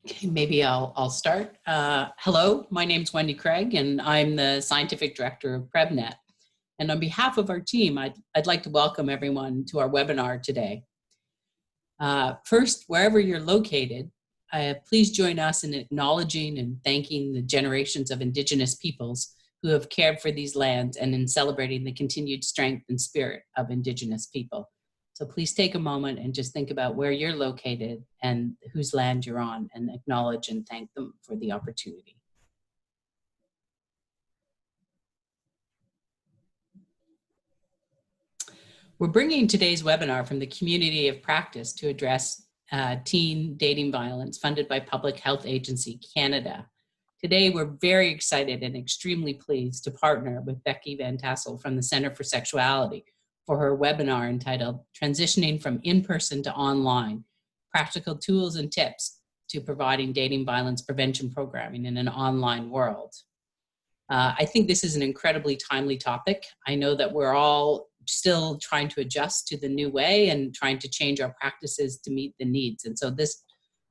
Okay, maybe I'll start. Hello, my name's Wendy Craig, and I'm the Scientific Director of PREVNet. And on behalf of our team, I'd like to welcome everyone to our webinar today. First, wherever you're located, please join us in acknowledging and thanking the generations of Indigenous peoples who have cared for these lands and in celebrating the continued strength and spirit of Indigenous people. So please take a moment and just think about where you're located and whose land you're on, and acknowledge and thank them for the opportunity. We're bringing today's webinar from the community of practice to address teen dating violence funded by Public Health Agency Canada. Today, we're very excited and extremely pleased to partner with Becky Van Tassel from the Center for Sexuality for her webinar entitled Transitioning from In-Person to Online, Practical Tools and Tips to Providing Dating Violence Prevention Programming in an Online World. I think this is an incredibly timely topic. I know that we're all still trying to adjust to the new way and trying to change our practices to meet the needs. And so this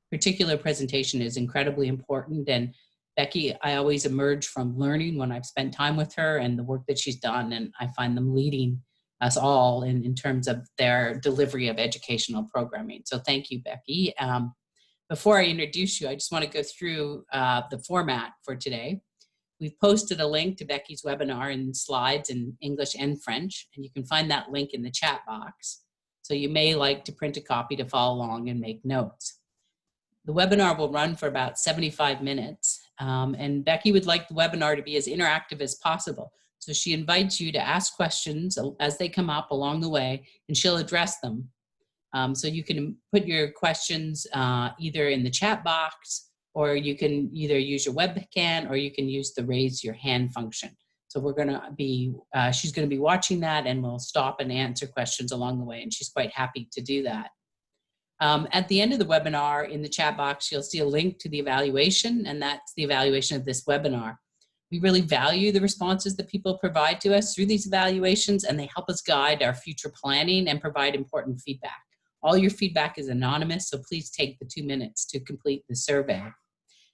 particular presentation is incredibly important. And Becky, I always emerge from learning when I've spent time with her and the work that she's done, and I find them leading us all in terms of their delivery of educational programming. So thank you, Becky. Before I introduce you, I just want to go through the format for today. We've posted a link to Becky's webinar in slides in English and French, and you can find that link in the chat box. So you may like to print a copy to follow along and make notes. The webinar will run for about 75 minutes, and Becky would like the webinar to be as interactive as possible. So she invites you to ask questions as they come up along the way, and she'll address them. So you can put your questions either in the chat box, or you can either use your webcam, or you can use the raise your hand function. So we're gonna be, she's gonna be watching that, and we'll stop and answer questions along the way, and she's quite happy to do that. At the end of the webinar, in the chat box, you'll see a link to the evaluation, and that's the evaluation of this webinar. We really value the responses that people provide to us through these evaluations, and they help us guide our future planning and provide important feedback. All your feedback is anonymous, so please take the 2 minutes to complete the survey.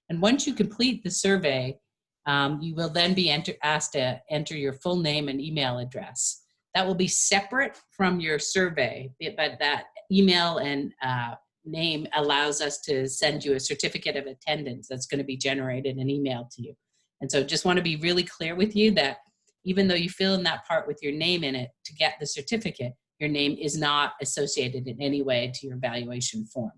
And once you complete the survey, you will then be asked to enter your full name and email address. That will be separate from your survey, but that email and name allows us to send you a certificate of attendance that's going to be generated and emailed to you. And so just want to be really clear with you that even though you fill in that part with your name in it to get the certificate, your name is not associated in any way to your evaluation form.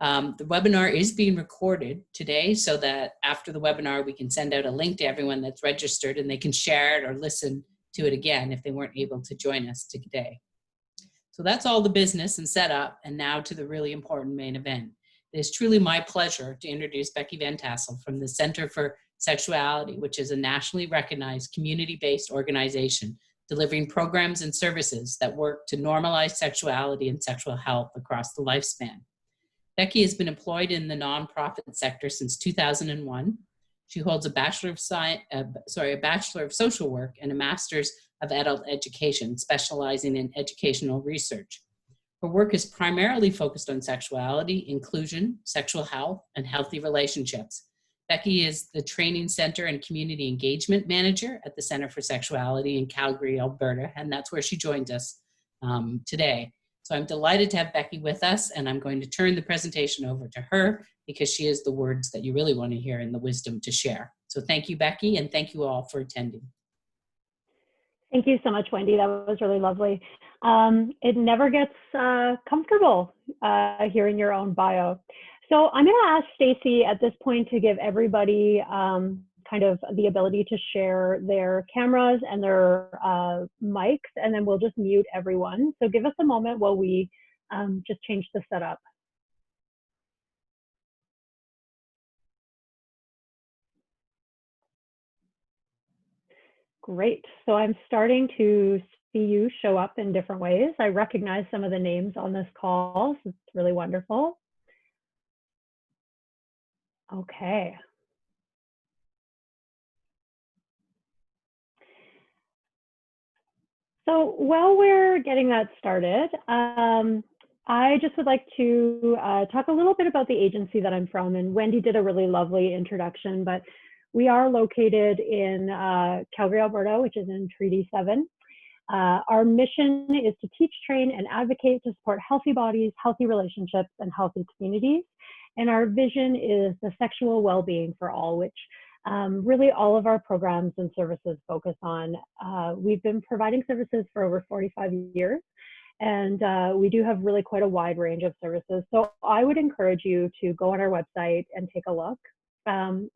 The webinar is being recorded today so that after the webinar, we can send out a link to everyone that's registered, and they can share it or listen to it again if they weren't able to join us today. So that's all the business and setup, and now to the really important main event. It is truly my pleasure to introduce Becky Van Tassel from the Center for Sexuality, which is a nationally recognized community-based organization delivering programs and services that work to normalize sexuality and sexual health across the lifespan. Becky has been employed in the nonprofit sector since 2001. She holds a Bachelor of Social Work and a Master's of Adult Education, specializing in educational research. Her work is primarily focused on sexuality, inclusion, sexual health, and healthy relationships. Becky is the Training Center and Community Engagement Manager at the Center for Sexuality in Calgary, Alberta, and that's where she joins us today. So I'm delighted to have Becky with us, and I'm going to turn the presentation over to her because she has the words that you really want to hear and the wisdom to share. So thank you, Becky, and thank you all for attending. Thank you so much, Wendy. That was really lovely. It never gets comfortable hearing your own bio. So I'm going to ask Stacy at this point to give everybody kind of the ability to share their cameras and their mics, and then we'll just mute everyone. So give us a moment while we just change the setup. Great. So I'm starting to see you show up in different ways. I recognize some of the names on this call, so it's really wonderful. Okay. So while we're getting that started, I just would like to talk a little bit about the agency that I'm from, and Wendy did a really lovely introduction, but we are located in Calgary, Alberta, which is in Treaty 7. Our mission is to teach, train, and advocate to support healthy bodies, healthy relationships, and healthy communities. And our vision is the sexual well-being for all, which really all of our programs and services focus on. We've been providing services for over 45 years, and we do have really quite a wide range of services. So I would encourage you to go on our website and take a look.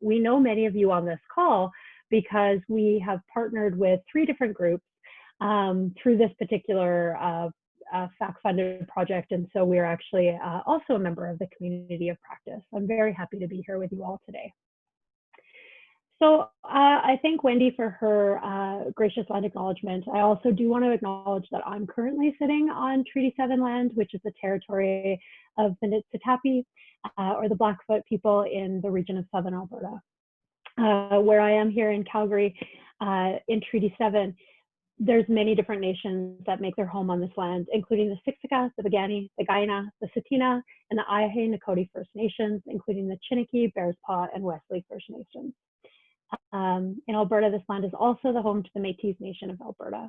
We know many of you on this call because we have partnered with 3 different groups through this particular FAC-funded project, and so we're actually also a member of the community of practice. I'm very happy to be here with you all today. So I thank Wendy for her gracious land acknowledgement. I also do want to acknowledge that I'm currently sitting on Treaty 7 land, which is the territory of the Niitsitapi, or the Blackfoot people in the region of Southern Alberta. Where I am here in Calgary, in Treaty 7, there's many different nations that make their home on this land, including the Siksika, the Piikani, the Kainai, the Tsuut'ina, and the Îyârhe Nakoda First Nations, including the Chiniki, Bearspaw, and Wesley First Nations. In Alberta, this land is also the home to the Métis Nation of Alberta.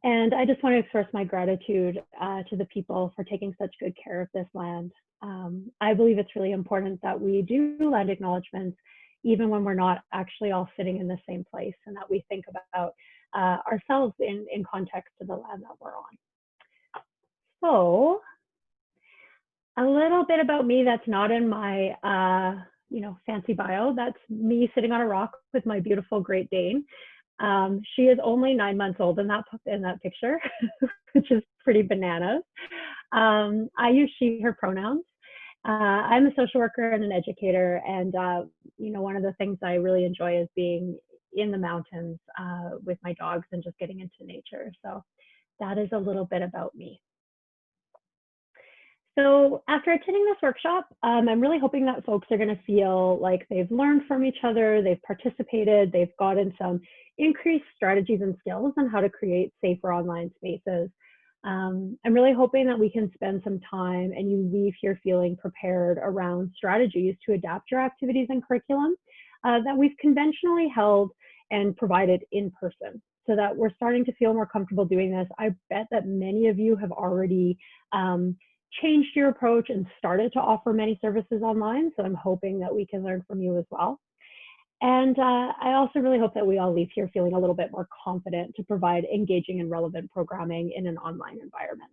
And I just want to express my gratitude to the people for taking such good care of this land. I believe it's really important that we do land acknowledgements even when we're not actually all sitting in the same place, and that we think about ourselves in context to the land that we're on. So a little bit about me that's not in my fancy bio. That's me sitting on a rock with my beautiful Great Dane. She is only 9 months old in that picture, which is pretty bananas. I use she, her pronouns. I'm a social worker and an educator, and one of the things I really enjoy is being in the mountains with my dogs and just getting into nature. So that is a little bit about me. So after attending this workshop, I'm really hoping that folks are going to feel like they've learned from each other, they've participated, they've gotten some increased strategies and skills on how to create safer online spaces. I'm really hoping that we can spend some time and you leave here feeling prepared around strategies to adapt your activities and curriculum that we've conventionally held and provided in person, so that we're starting to feel more comfortable doing this. I bet that many of you have already changed your approach and started to offer many services online. So I'm hoping that we can learn from you as well. And I also really hope that we all leave here feeling a little bit more confident to provide engaging and relevant programming in an online environment.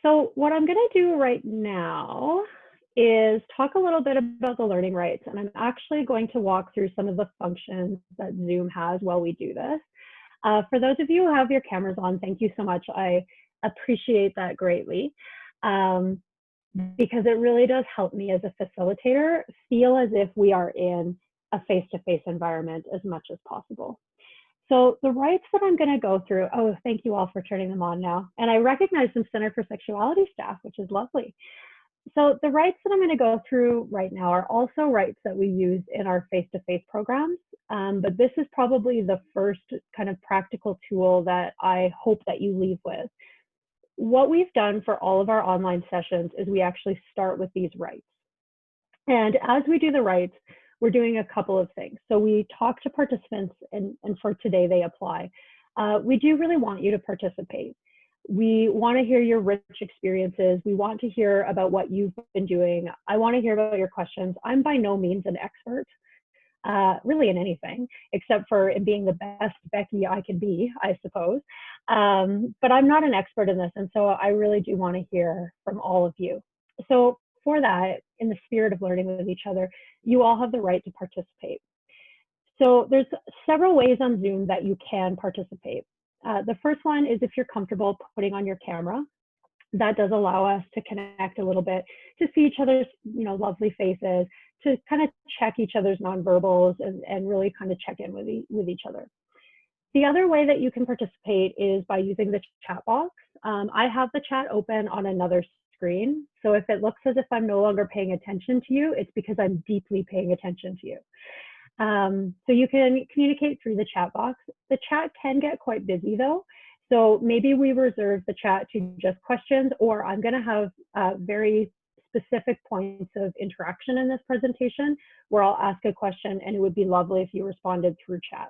So what I'm going to do right now is talk a little bit about the learning rights. And I'm actually going to walk through some of the functions that Zoom has while we do this. For those of you who have your cameras on, thank you so much. I appreciate that greatly. Because it really does help me as a facilitator feel as if we are in a face-to-face environment as much as possible. So the rights that I'm going to go through, oh, thank you all for turning them on now. And I recognize some Center for Sexuality staff, which is lovely. So the rights that I'm going to go through right now are also rights that we use in our face-to-face programs. But this is probably the first kind of practical tool that I hope that you leave with. What we've done for all of our online sessions is we actually start with these rights. And as we do the rights, we're doing a couple of things. So we talk to participants, and for today they apply. We do really want you to participate. We want to hear your rich experiences. We want to hear about what you've been doing. I want to hear about your questions. I'm by no means an expert. Really in anything, except for in being the best Becky I can be, I suppose. But I'm not an expert in this, and so I really do want to hear from all of you. So for that, in the spirit of learning with each other, you all have the right to participate. So there's several ways on Zoom that you can participate. The first one is if you're comfortable putting on your camera. That does allow us to connect a little bit, to see each other's lovely faces, to kind of check each other's nonverbals and really kind of check in with each other. The other way that you can participate is by using the chat box. I have the chat open on another screen. So if it looks as if I'm no longer paying attention to you, it's because I'm deeply paying attention to you. So you can communicate through the chat box. The chat can get quite busy though. So maybe we reserve the chat to just questions, or I'm going to have very specific points of interaction in this presentation where I'll ask a question, and it would be lovely if you responded through chat.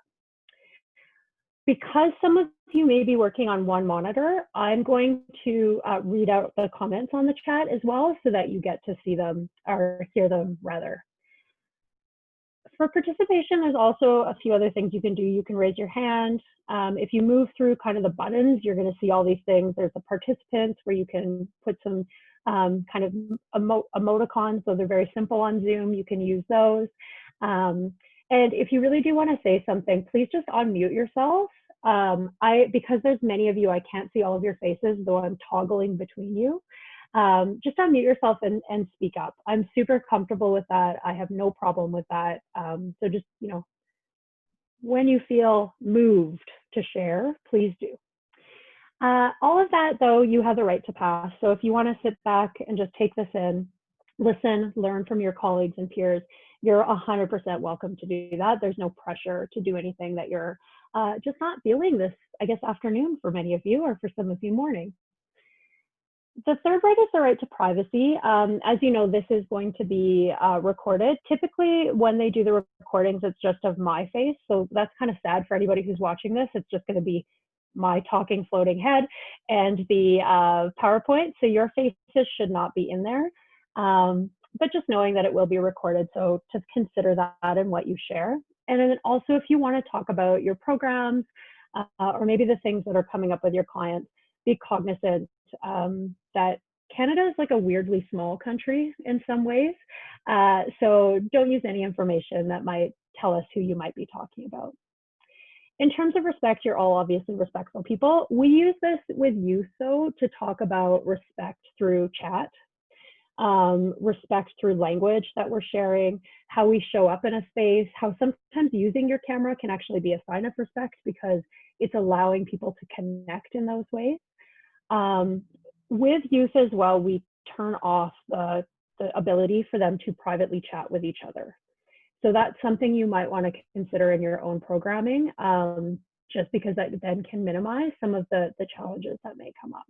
Because some of you may be working on one monitor, I'm going to read out the comments on the chat as well so that you get to see them, or hear them rather. For participation, there's also a few other things you can do. You can raise your hand. If you move through kind of the buttons, you're going to see all these things. There's the participants where you can put some kind of emoticons, so they're very simple on Zoom. You can use those. And if you really do want to say something, please just unmute yourself. Because there's many of you, I can't see all of your faces, though I'm toggling between you. Just unmute yourself and speak up. I'm super comfortable with that. I have no problem with that. So just, you know, when you feel moved to share, please do. All of that, though, you have the right to pass. So if you want to sit back and just take this in, listen, learn from your colleagues and peers, you're 100% welcome to do that. There's no pressure to do anything that you're just not feeling this, I guess, afternoon for many of you, or for some of you morning. The third right is the right to privacy. As you know, this is going to be recorded. Typically, when they do the recordings, it's just of my face. So that's kind of sad for anybody who's watching this. It's just going to be my talking floating head and the PowerPoint. So your faces should not be in there. But just knowing that it will be recorded. So just consider that in what you share. And then also, if you want to talk about your programs or maybe the things that are coming up with your clients, be cognizant that Canada is like a weirdly small country in some ways. So don't use any information that might tell us who you might be talking about. In terms of respect, you're all obviously respectful people. We use this with youth, though, to talk about respect through chat, respect through language that we're sharing, how we show up in a space, how sometimes using your camera can actually be a sign of respect because it's allowing people to connect in those ways. With youth as well, we turn off the ability for them to privately chat with each other. So that's something you might want to consider in your own programming, just because that then can minimize some of the challenges that may come up.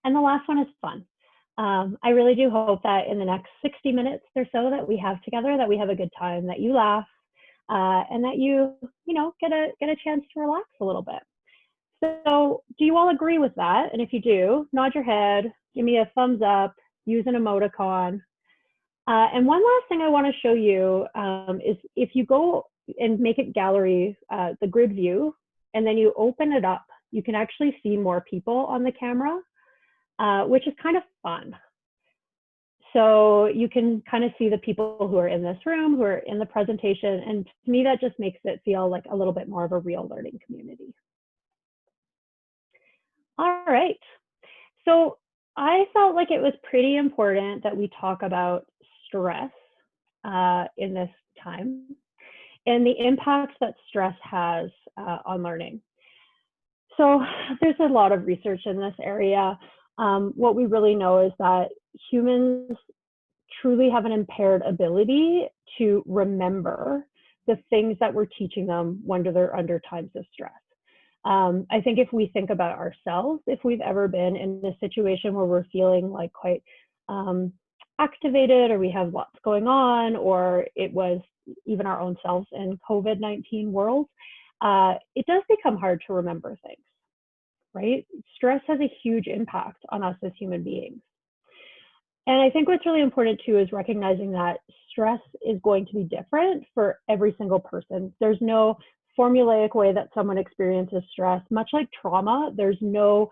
And the last one is fun. I really do hope that in the next 60 minutes or so that we have together, that we have a good time, that you laugh, and that you get a chance to relax a little bit. So do you all agree with that? And if you do, nod your head, give me a thumbs up, use an emoticon. And one last thing I want to show you is if you go and make it gallery, the grid view, and then you open it up, you can actually see more people on the camera, which is kind of fun. So you can kind of see the people who are in this room, who are in the presentation. And to me, that just makes it feel like a little bit more of a real learning community. All right. So I felt like it was pretty important that we talk about stress in this time and the impacts that stress has on learning. So there's a lot of research in this area. What we really know is that humans truly have an impaired ability to remember the things that we're teaching them when they're under times of stress. I think if we think about ourselves, if we've ever been in a situation where we're feeling like quite activated, or we have lots going on, or it was even our own selves in COVID-19 world, it does become hard to remember things, right? Stress has a huge impact on us as human beings. And I think what's really important too is recognizing that stress is going to be different for every single person. There's no formulaic way that someone experiences stress. Much like trauma, there's no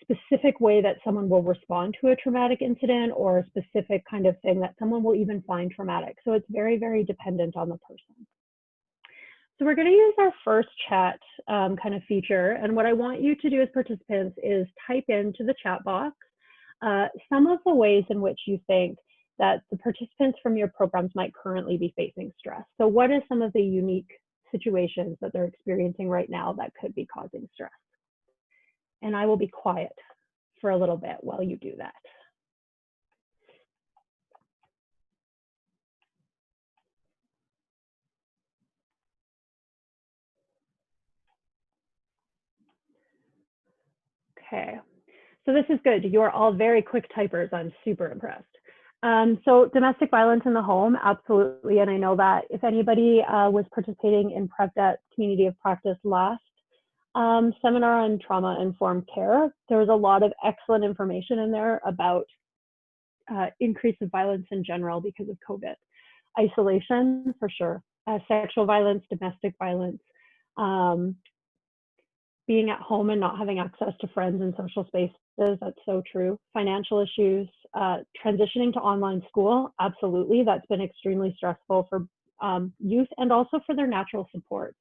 specific way that someone will respond to a traumatic incident, or a specific kind of thing that someone will even find traumatic. So it's very, very dependent on the person. So we're going to use our first chat kind of feature. And what I want you to do as participants is type into the chat box some of the ways in which you think that the participants from your programs might currently be facing stress. So what are some of the unique situations that they're experiencing right now that could be causing stress? And I will be quiet for a little bit while you do that. Okay, so this is good. You are all very quick typers. I'm super impressed. So domestic violence in the home, absolutely. And I know that if anybody was participating in PREVNet Community of Practice last seminar on trauma-informed care, there was a lot of excellent information in there about increase of violence in general because of COVID. Isolation, for sure. Sexual violence, domestic violence, being at home and not having access to friends and social spaces, that's so true. Financial issues, transitioning to online school, absolutely. That's been extremely stressful for youth and also for their natural supports.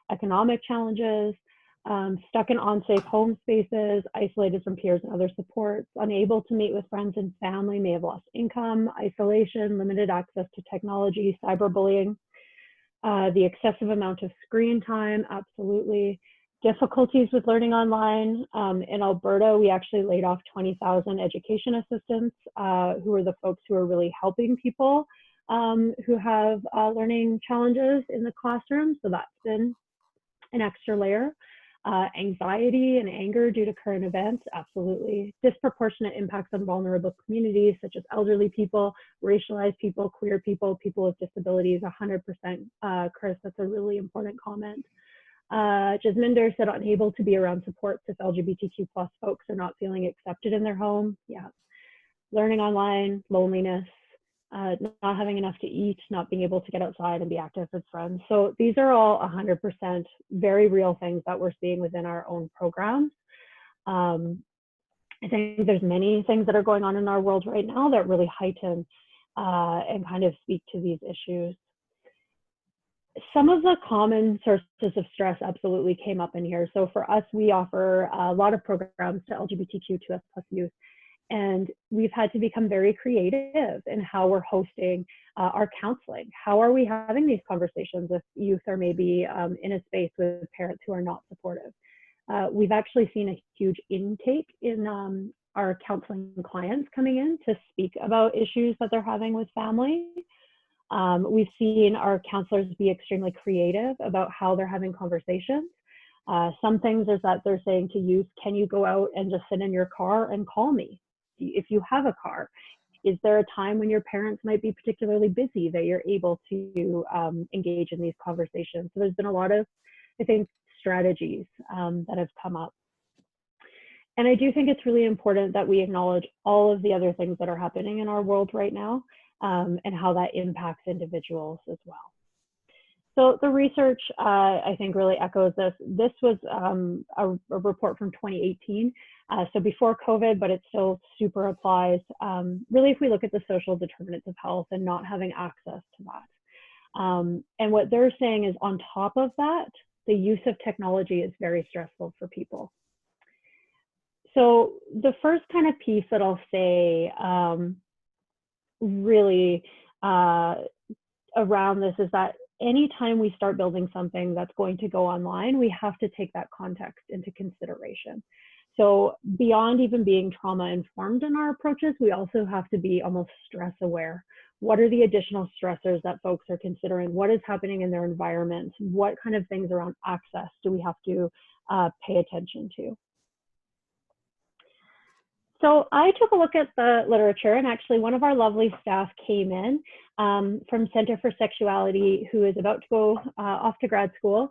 Economic challenges, stuck in unsafe home spaces, isolated from peers and other supports, unable to meet with friends and family, may have lost income, isolation, limited access to technology, cyberbullying, the excessive amount of screen time, absolutely. Difficulties with learning online. In Alberta, we actually laid off 20,000 education assistants who are the folks who are really helping people who have learning challenges in the classroom. So that's been an extra layer. Anxiety and anger due to current events, absolutely. Disproportionate impacts on vulnerable communities such as elderly people, racialized people, queer people, people with disabilities, 100%. Chris, that's a really important comment. Jasminder said unable to be around supports if LGBTQ plus folks are not feeling accepted in their home. Yeah. Learning online, loneliness, not having enough to eat, not being able to get outside and be active with friends. So these are all 100% very real things that we're seeing within our own programs. I think there's many things that are going on in our world right now that really heighten and kind of speak to these issues. Some of the common sources of stress absolutely came up in here. So for us, we offer a lot of programs to LGBTQ2S+ youth, and we've had to become very creative in how we're hosting our counseling. How are we having these conversations if youth are maybe in a space with parents who are not supportive? We've actually seen a huge intake in our counseling clients coming in to speak about issues that they're having with family. We've seen our counselors be extremely creative about how they're having conversations. Some things is that they're saying to youth, can you go out and just sit in your car and call me if you have a car? Is there a time when your parents might be particularly busy that you're able to engage in these conversations? So there's been a lot of, I think, strategies that have come up. And I do think it's really important that we acknowledge all of the other things that are happening in our world right now and how that impacts individuals as well. So the research, I think, really echoes this. This was a report from 2018, so before COVID, but it still super applies. Really, if we look at the social determinants of health and not having access to that. And what they're saying is on top of that, the use of technology is very stressful for people. So the first kind of piece that I'll say really around this is that anytime we start building something that's going to go online, we have to take that context into consideration. So beyond even being trauma informed in our approaches, we also have to be almost stress aware. What are the additional stressors that folks are considering? What is happening in their environment? What kind of things around access do we have to pay attention to? So I took a look at the literature, and actually one of our lovely staff came in from Center for Sexuality, who is about to go off to grad school,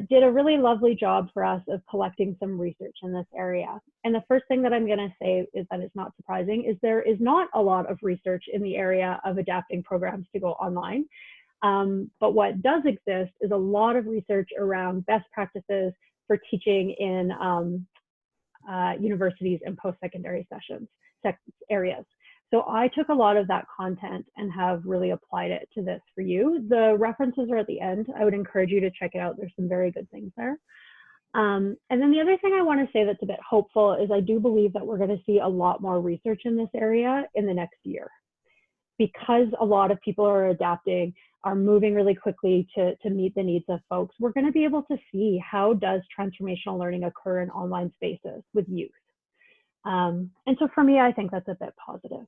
did a really lovely job for us of collecting some research in this area. And the first thing that I'm gonna say is that it's not surprising, is there is not a lot of research in the area of adapting programs to go online. But what does exist is a lot of research around best practices for teaching in universities and post-secondary areas. So I took a lot of that content and have really applied it to this for you. The references are at the end. I would encourage you to check it out. There's some very good things there. And then the other thing I want to say that's a bit hopeful is I do believe that we're going to see a lot more research in this area in the next year. Because a lot of people are adapting, are moving really quickly to meet the needs of folks, we're going to be able to see how does transformational learning occur in online spaces with youth. And so for me, I think that's a bit positive.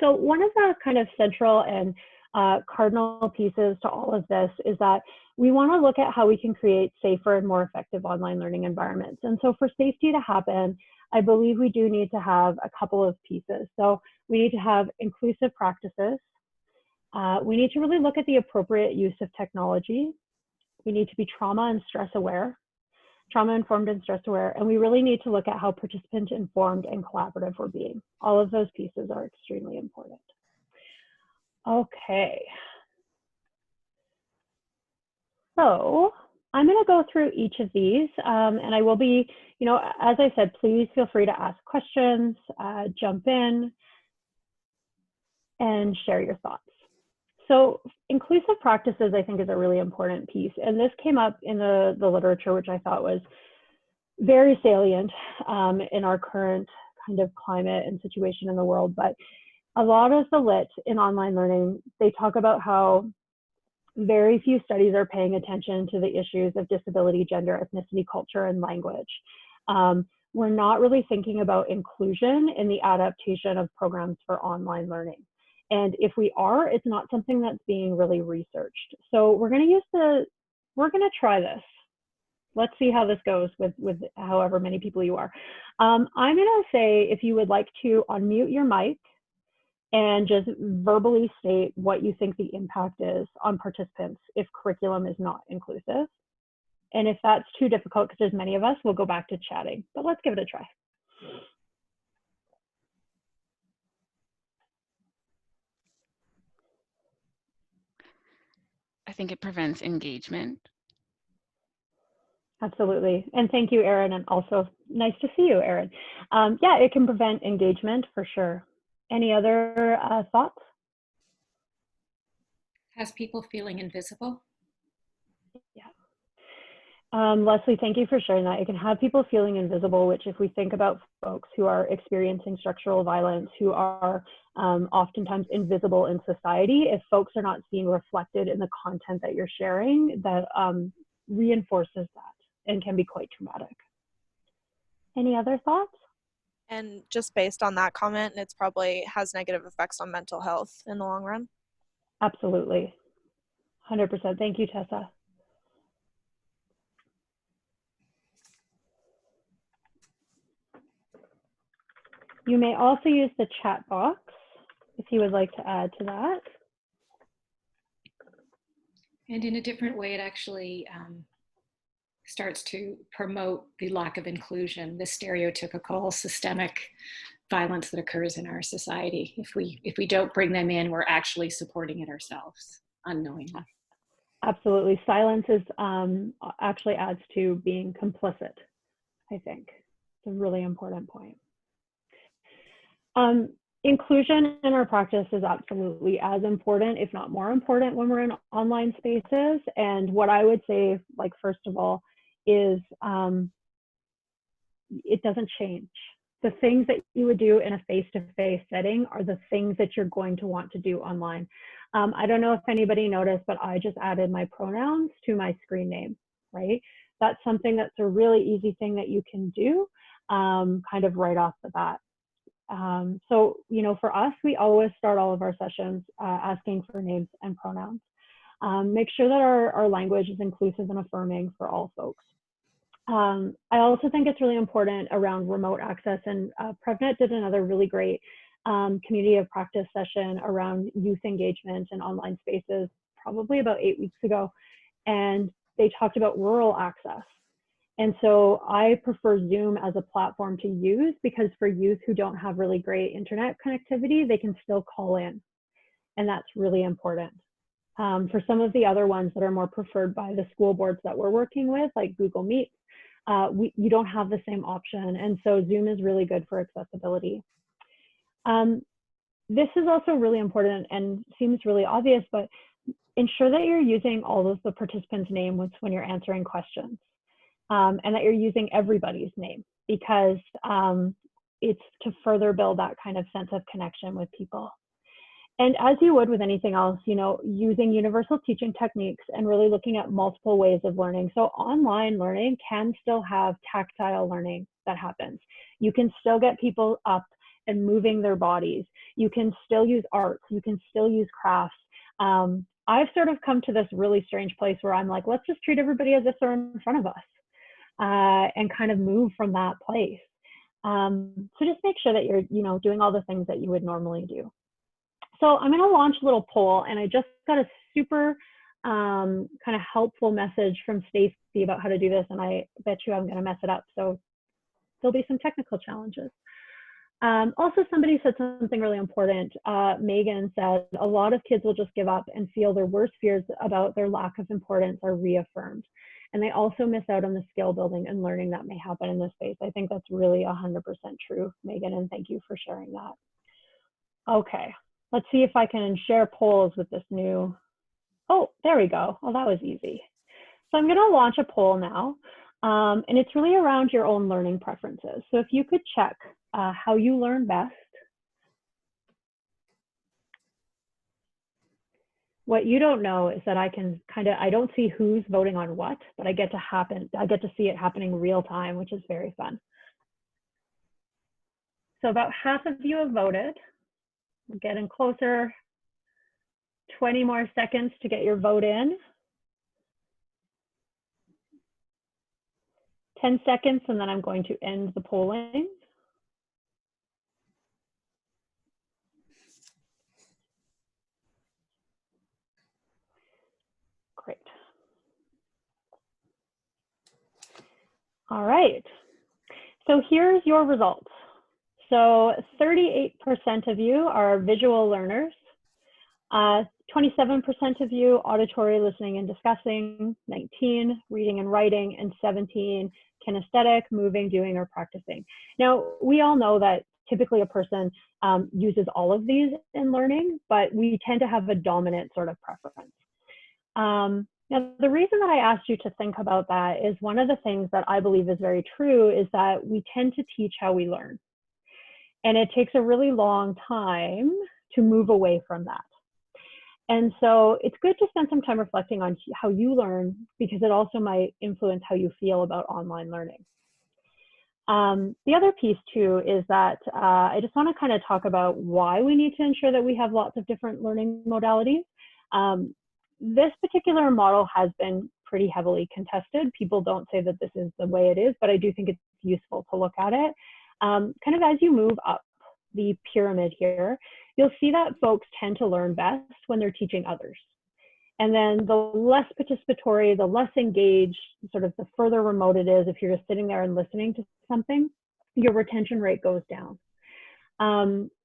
So one of the kind of central and cardinal pieces to all of this is that we want to look at how we can create safer and more effective online learning environments. And so for safety to happen, I believe we do need to have a couple of pieces. So we need to have inclusive practices. We need to really look at the appropriate use of technology. We need to be trauma and stress aware, trauma informed and stress aware. And we really need to look at how participant informed and collaborative we're being. All of those pieces are extremely important. Okay. So I'm going to go through each of these, and I will be, as I said, please feel free to ask questions, jump in, and share your thoughts. So inclusive practices, I think, is a really important piece. And this came up in the literature, which I thought was very salient in our current kind of climate and situation in the world. But a lot of the lit in online learning, they talk about how very few studies are paying attention to the issues of disability, gender, ethnicity, culture, and language. We're not really thinking about inclusion in the adaptation of programs for online learning. And if we are, it's not something that's being really researched. So we're going to try this. Let's see how this goes with however many people you are. I'm going to say, if you would like to unmute your mic and just verbally state what you think the impact is on participants if curriculum is not inclusive. And if that's too difficult, because there's many of us, we'll go back to chatting, but let's give it a try. I think it prevents engagement. Absolutely. And thank you, Erin. And also nice to see you, Erin. Yeah, it can prevent engagement for sure. Any other thoughts? Has people feeling invisible? Yeah. Leslie, thank you for sharing that. It can have people feeling invisible, which if we think about folks who are experiencing structural violence, who are oftentimes invisible in society, if folks are not seen reflected in the content that you're sharing, that reinforces that and can be quite traumatic. Any other thoughts? And just based on that comment, it's probably has negative effects on mental health in the long run. Absolutely. 100%. Thank you, Tessa. You may also use the chat box if you would like to add to that. And in a different way, it actually starts to promote the lack of inclusion, the stereotypical systemic violence that occurs in our society. If we don't bring them in, we're actually supporting it ourselves unknowingly. Absolutely. Silence is actually adds to being complicit, I think. It's a really important point. Inclusion in our practice is absolutely as important, if not more important, when we're in online spaces. And what I would say, like, first of all, is it doesn't change. The things that you would do in a face-to-face setting are the things that you're going to want to do online. I don't know if anybody noticed, but I just added my pronouns to my screen name, right? That's something that's a really easy thing that you can do kind of right off the bat. So, for us, we always start all of our sessions asking for names and pronouns. Make sure that our language is inclusive and affirming for all folks. I also think it's really important around remote access, and PREVNet did another really great community of practice session around youth engagement in online spaces probably about 8 weeks ago, and they talked about rural access. And so I prefer Zoom as a platform to use, because for youth who don't have really great internet connectivity, they can still call in, and that's really important. For some of the other ones that are more preferred by the school boards that we're working with, like Google Meet, you don't have the same option, and so Zoom is really good for accessibility. This is also really important and seems really obvious, but ensure that you're using all of the participants' names when you're answering questions. And that you're using everybody's name, because it's to further build that kind of sense of connection with people. And as you would with anything else, using universal teaching techniques and really looking at multiple ways of learning. So online learning can still have tactile learning that happens. You can still get people up and moving their bodies. You can still use arts. You can still use crafts. I've sort of come to this really strange place where I'm like, let's just treat everybody as if they're in front of us, and kind of move from that place. So just make sure that you're, doing all the things that you would normally do. So I'm going to launch a little poll, and I just got a super kind of helpful message from Stacy about how to do this, and I bet you I'm going to mess it up. So there'll be some technical challenges. Also, somebody said something really important. Megan said, a lot of kids will just give up and feel their worst fears about their lack of importance are reaffirmed. And they also miss out on the skill building and learning that may happen in this space. I think that's really 100% true, Megan, and thank you for sharing that. Okay, let's see if I can share polls with this new, oh, there we go. Well, that was easy. So I'm gonna launch a poll now, and it's really around your own learning preferences. So if you could check how you learn best. What you don't know is that I can I don't see who's voting on what, but I get to see it happening real time, which is very fun. So about half of you have voted. We're getting closer. 20 more seconds to get your vote in. 10 seconds, and then I'm going to end the polling. Great. All right. So here's your results. So 38% of you are visual learners. 27% of you auditory, listening, and discussing. 19 reading and writing, and 17 kinesthetic, moving, doing, or practicing. Now, we all know that typically a person uses all of these in learning, but we tend to have a dominant sort of preference. Now, the reason that I asked you to think about that is one of the things that I believe is very true is that we tend to teach how we learn. And it takes a really long time to move away from that. And so it's good to spend some time reflecting on how you learn, because it also might influence how you feel about online learning. The other piece too is that I just want to kind of talk about why we need to ensure that we have lots of different learning modalities. This particular model has been pretty heavily contested. People don't say that this is the way it is, but I do think it's useful to look at it. Kind of as you move up the pyramid here, you'll see that folks tend to learn best when they're teaching others. And then the less participatory, the less engaged, sort of the further remote it is, if you're just sitting there and listening to something, your retention rate goes down.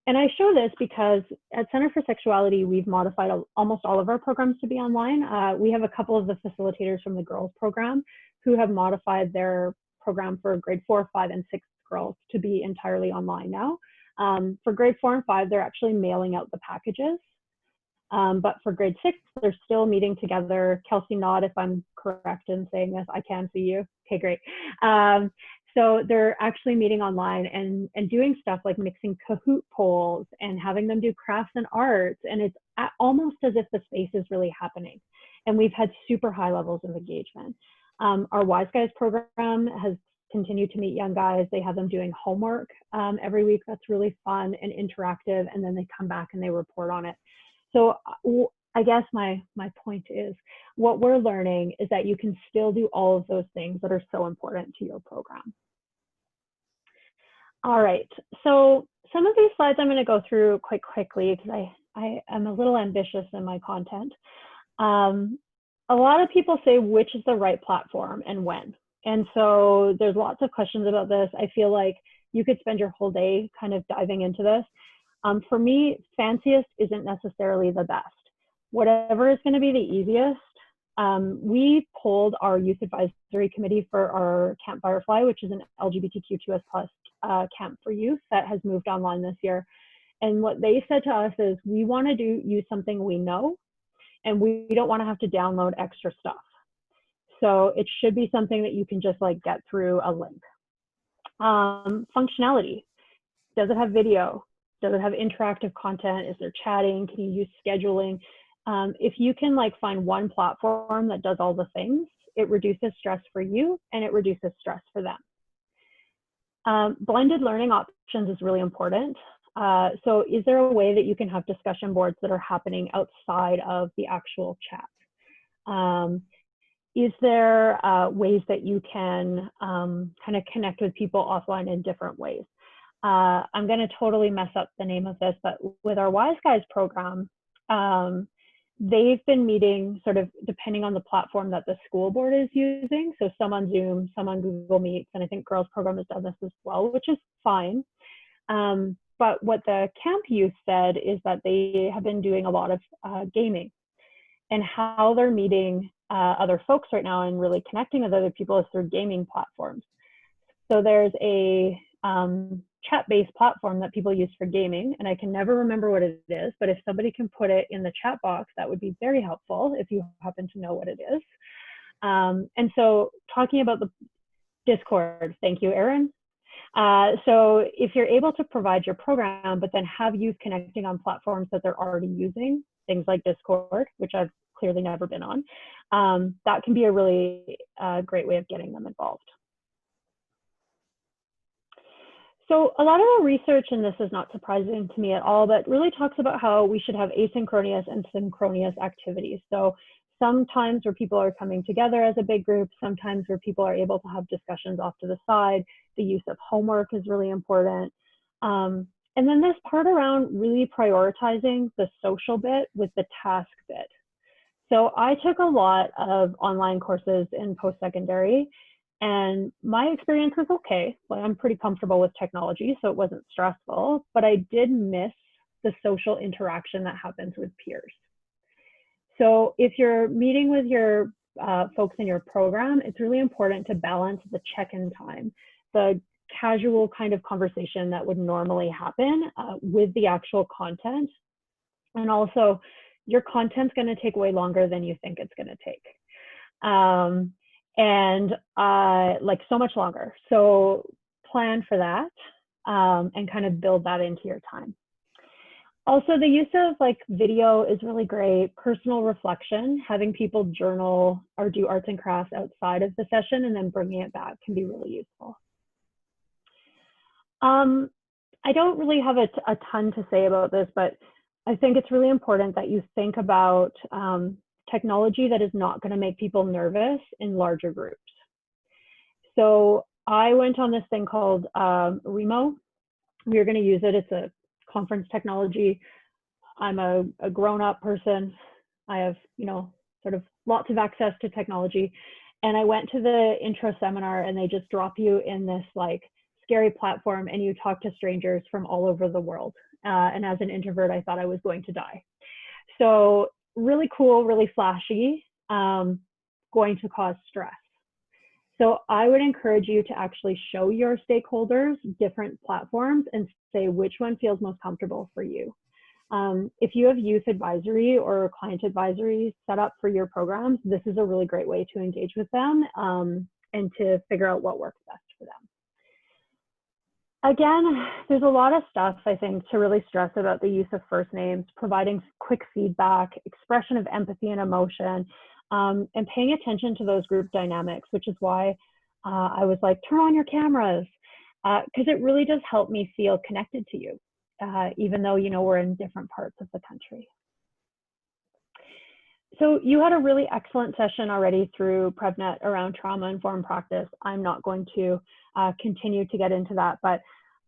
And I show this because at Center for Sexuality, we've modified almost all of our programs to be online. We have a couple of the facilitators from the girls program who have modified their program for grade 4, 5, and 6 girls to be entirely online now. For grade 4 and 5, they're actually mailing out the packages. But for grade 6, they're still meeting together. Kelsey, nod if I'm correct in saying this. I can see you. Okay, great. So they're actually meeting online and doing stuff like mixing Kahoot polls and having them do crafts and arts. And it's almost as if the space is really happening. And we've had super high levels of engagement. Our Wise Guys program has continued to meet young guys. They have them doing homework every week. That's really fun and interactive. And then they come back and they report on it. So I guess my point is, what we're learning is that you can still do all of those things that are so important to your program. All right, so some of these slides I'm going to go through quite quickly because I am a little ambitious in my content. A lot of people say which is the right platform and when. And so there's lots of questions about this. I feel like you could spend your whole day kind of diving into this. For me, fanciest isn't necessarily the best. Whatever is going to be the easiest. We polled our youth advisory committee for our Camp Firefly, which is an LGBTQ2S+ camp for youth that has moved online this year. And what they said to us is, we want to use something we know, and we don't want to have to download extra stuff. So it should be something that you can just like get through a link. Functionality. Does it have video? Does it have interactive content? Is there chatting? Can you use scheduling? If you can like find one platform that does all the things, it reduces stress for you and it reduces stress for them. Blended learning options is really important. So is there a way that you can have discussion boards that are happening outside of the actual chat? Is there ways that you can kind of connect with people offline in different ways? I'm going to totally mess up the name of this, but with our Wise Guys program, they've been meeting sort of depending on the platform that the school board is using. So some on Zoom, some on Google Meets, and I think Girls Program has done this as well, which is fine. But what the camp youth said is that they have been doing a lot of gaming, and how they're meeting other folks right now and really connecting with other people is through gaming platforms. So there's a chat-based platform that people use for gaming, and I can never remember what it is, but if somebody can put it in the chat box, that would be very helpful if you happen to know what it is. And so talking about the Discord, thank you, Erin. So if you're able to provide your program, but then have youth connecting on platforms that they're already using, things like Discord, which I've clearly never been on, that can be a really great way of getting them involved. So a lot of the research, and this is not surprising to me at all, but really talks about how we should have asynchronous and synchronous activities. So sometimes where people are coming together as a big group, sometimes where people are able to have discussions off to the side. The use of homework is really important. And then this part around really prioritizing the social bit with the task bit. So I took a lot of online courses in post-secondary, and my experience was okay. Well, I'm pretty comfortable with technology, so it wasn't stressful, but I did miss the social interaction that happens with peers. So if you're meeting with your folks in your program, it's really important to balance the check-in time, the casual kind of conversation that would normally happen with the actual content. And also, your content's going to take way longer than you think it's going to take. Like so much longer. So plan for that and kind of build that into your time. Also, the use of like video is really great. Personal reflection, having people journal or do arts and crafts outside of the session and then bringing it back can be really useful. I don't really have a ton to say about this, but I think it's really important that you think about technology that is not going to make people nervous in larger groups. So I went on this thing called Remo. We are going to use it. It's a conference technology. I'm a grown-up person. I have, sort of lots of access to technology. And I went to the intro seminar, and they just drop you in this like scary platform, and you talk to strangers from all over the world. And as an introvert, I thought I was going to die. So really cool, really flashy, going to cause stress. So I would encourage you to actually show your stakeholders different platforms and say which one feels most comfortable for you. If you have youth advisory or client advisory set up for your programs, this is a really great way to engage with them and to figure out what works best for them. Again, there's a lot of stuff, I think, to really stress about the use of first names, providing quick feedback, expression of empathy and emotion, and paying attention to those group dynamics, which is why I was like, turn on your cameras, because it really does help me feel connected to you, even though, we're in different parts of the country. So you had a really excellent session already through PREVNet around trauma-informed practice. I'm not going to continue to get into that, but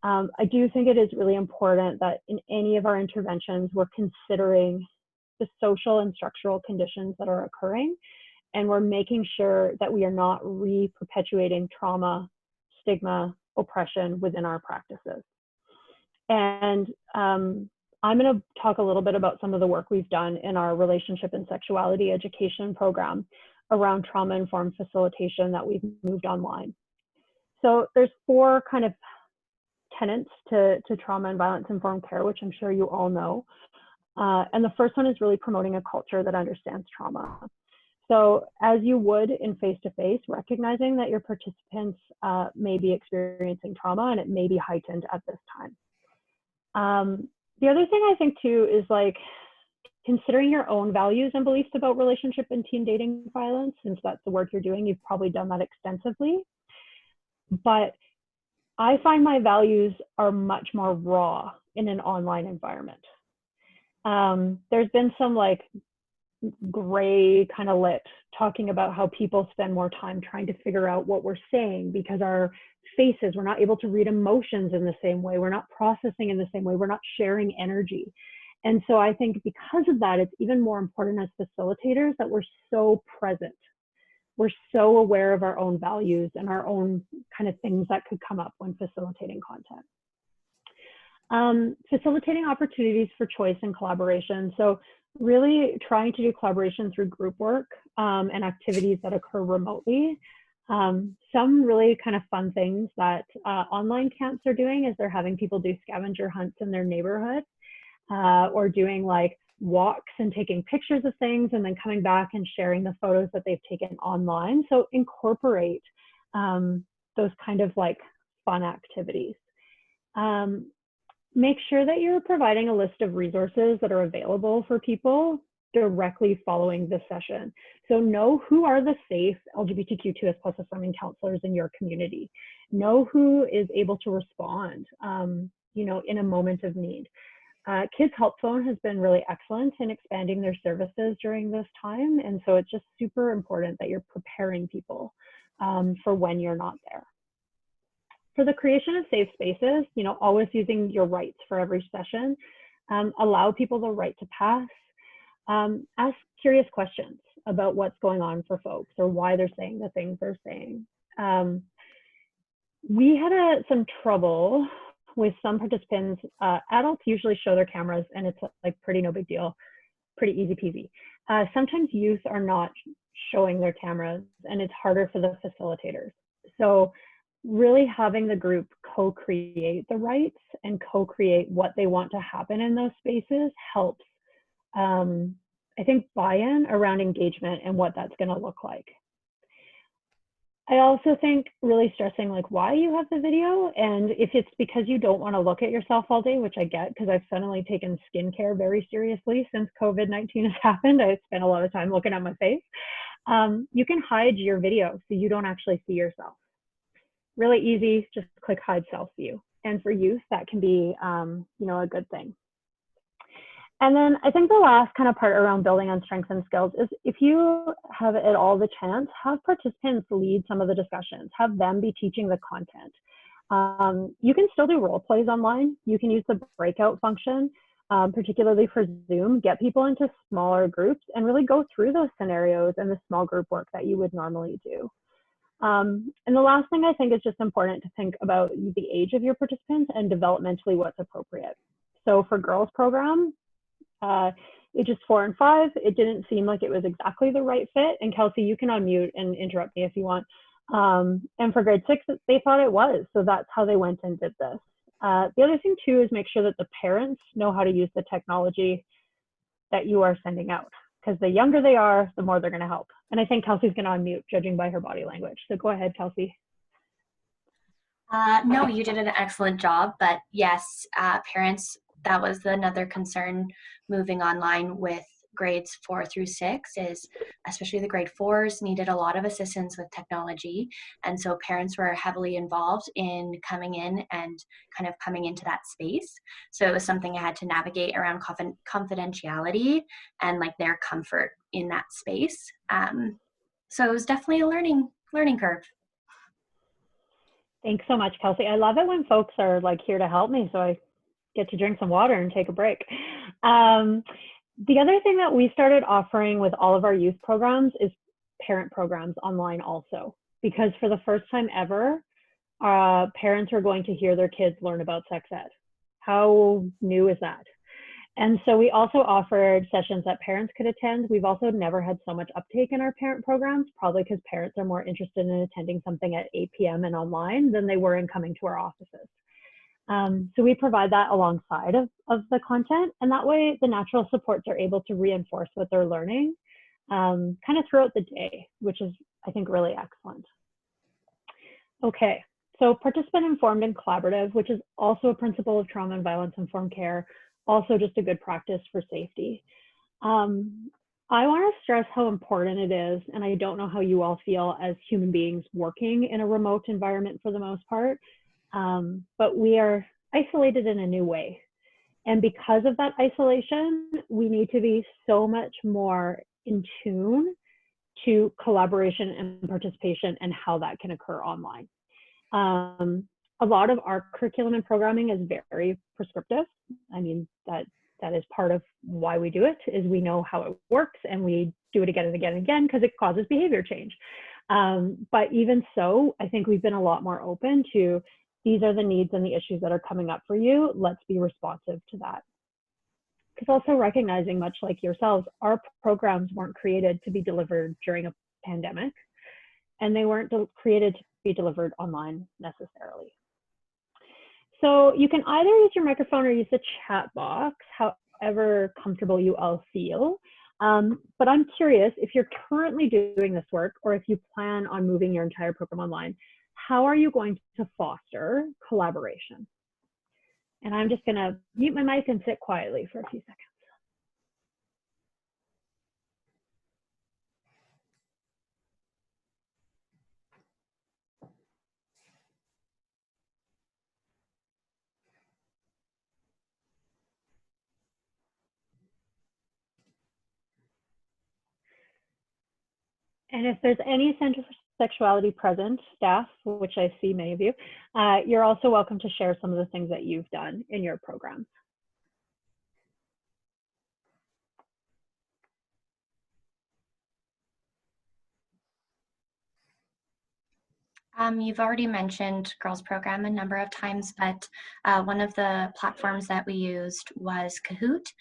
I do think it is really important that in any of our interventions, we're considering the social and structural conditions that are occurring, and we're making sure that we are not re-perpetuating trauma, stigma, oppression within our practices. And I'm going to talk a little bit about some of the work we've done in our relationship and sexuality education program around trauma-informed facilitation that we've moved online. So there's 4 kind of tenets to trauma and violence-informed care, which I'm sure you all know. And the first one is really promoting a culture that understands trauma. So as you would in face-to-face, recognizing that your participants may be experiencing trauma and it may be heightened at this time. The other thing I think too is like considering your own values and beliefs about relationship and teen dating violence. Since that's the work you're doing, you've probably done that extensively. But I find my values are much more raw in an online environment. There's been some like gray kind of lit talking about how people spend more time trying to figure out what we're saying because our faces, we're not able to read emotions in the same way. We're not processing in the same way. We're not sharing energy. And so I think because of that, it's even more important as facilitators that we're so present. We're so aware of our own values and our own kind of things that could come up when facilitating content. Facilitating opportunities for choice and collaboration. So really trying to do collaboration through group work and activities that occur remotely. Some really kind of fun things that online camps are doing is they're having people do scavenger hunts in their neighborhood or doing like walks and taking pictures of things and then coming back and sharing the photos that they've taken online. So incorporate those kind of like fun activities. Make sure that you're providing a list of resources that are available for people directly following this session. So know who are the safe LGBTQ2S+ affirming counselors in your community. Know who is able to respond, you know, in a moment of need. Kids Help Phone has been really excellent in expanding their services during this time. And so it's just super important that you're preparing people for when you're not there. For the creation of safe spaces, you know, always using your rights for every session. Allow people the right to pass. Ask curious questions about what's going on for folks or why they're saying the things they're saying. We had some trouble with some participants. Adults usually show their cameras and it's like pretty no big deal, pretty easy peasy. Sometimes youth are not showing their cameras and it's harder for the facilitators. So really having the group co-create the rights and co-create what they want to happen in those spaces helps, I think, buy-in around engagement and what that's going to look like. I also think really stressing like why you have the video, and if it's because you don't want to look at yourself all day, which I get because I've suddenly taken skincare very seriously since COVID-19 has happened. I spent a lot of time looking at my face. You can hide your video so you don't actually see yourself. Really easy, just click hide self view. And for youth, that can be, you know, a good thing. And then I think the last kind of part around building on strengths and skills is if you have at all the chance, have participants lead some of the discussions, have them be teaching the content. You can still do role plays online. You can use the breakout function, particularly for Zoom, get people into smaller groups and really go through those scenarios and the small group work that you would normally do. And the last thing I think is just important to think about the age of your participants and developmentally what's appropriate. So for girls program, ages 4 and 5, it didn't seem like it was exactly the right fit. And Kelsey, you can unmute and interrupt me if you want. And for grade 6, they thought it was. So that's how they went and did this. The other thing too is make sure that the parents know how to use the technology that you are sending out. Because the younger they are, the more they're going to help. And I think Kelsey's going to unmute, judging by her body language. So go ahead, Kelsey. No, you did an excellent job. But yes, parents, that was another concern moving online with grades 4 through 6 is especially the grade 4s needed a lot of assistance with technology. And so parents were heavily involved in coming in and kind of coming into that space. So it was something I had to navigate around confidentiality and like their comfort in that space. So it was definitely a learning curve. Thanks so much, Kelsey. I love it when folks are like here to help me, so I get to drink some water and take a break. The other thing that we started offering with all of our youth programs is parent programs online also, because for the first time ever, parents are going to hear their kids learn about sex ed. How new is that? And so we also offered sessions that parents could attend. We've also never had so much uptake in our parent programs, probably because parents are more interested in attending something at 8 p.m. and online than they were in coming to our offices. So we provide that alongside of the content, and that way the natural supports are able to reinforce what they're learning kind of throughout the day, which is, I think, really excellent. Okay, so participant informed and collaborative, which is also a principle of trauma and violence informed care, also just a good practice for safety. I want to stress how important it is, and I don't know how you all feel as human beings working in a remote environment for the most part, but we are isolated in a new way. And because of that isolation, we need to be so much more in tune to collaboration and participation and how that can occur online. A lot of our curriculum and programming is very prescriptive. I mean, that is part of why we do it, is we know how it works and we do it again and again and again because it causes behavior change. But even so, I think we've been a lot more open to, these are the needs and the issues that are coming up for you. Let's be responsive to that. Because also recognizing, much like yourselves, our programs weren't created to be delivered during a pandemic, and they weren't created to be delivered online necessarily. So you can either use your microphone or use the chat box, however comfortable you all feel. But I'm curious, if you're currently doing this work, or if you plan on moving your entire program online, how are you going to foster collaboration? And I'm just gonna mute my mic and sit quietly for a few seconds. And if there's any Center for Sexuality present, staff, which I see many of you, you're also welcome to share some of the things that you've done in your programs. You've already mentioned Girls Program a number of times, but one of the platforms that we used was Kahoot,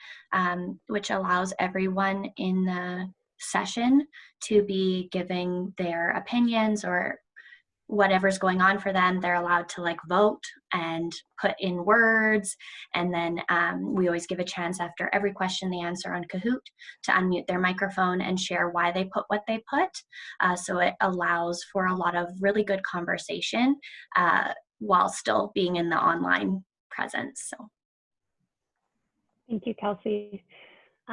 which allows everyone in the session to be giving their opinions or whatever's going on for them. They're allowed to like vote and put in words, and then we always give a chance after every question they answer on Kahoot to unmute their microphone and share why they put what they put. So it allows for a lot of really good conversation while still being in the online presence. So. Thank you, Kelsey.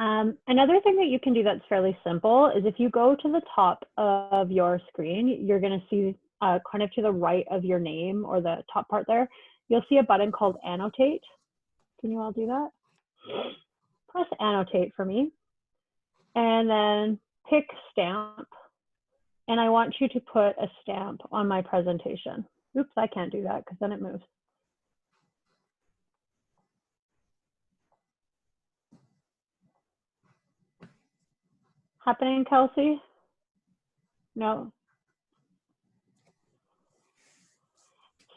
Another thing that you can do that's fairly simple is if you go to the top of your screen, you're going to see kind of to the right of your name, or the top part there, you'll see a button called Annotate. Can you all do that? Press Annotate for me, and then pick Stamp. And I want you to put a stamp on my presentation. Oops, I can't do that because then it moves. Happening, Kelsey? No.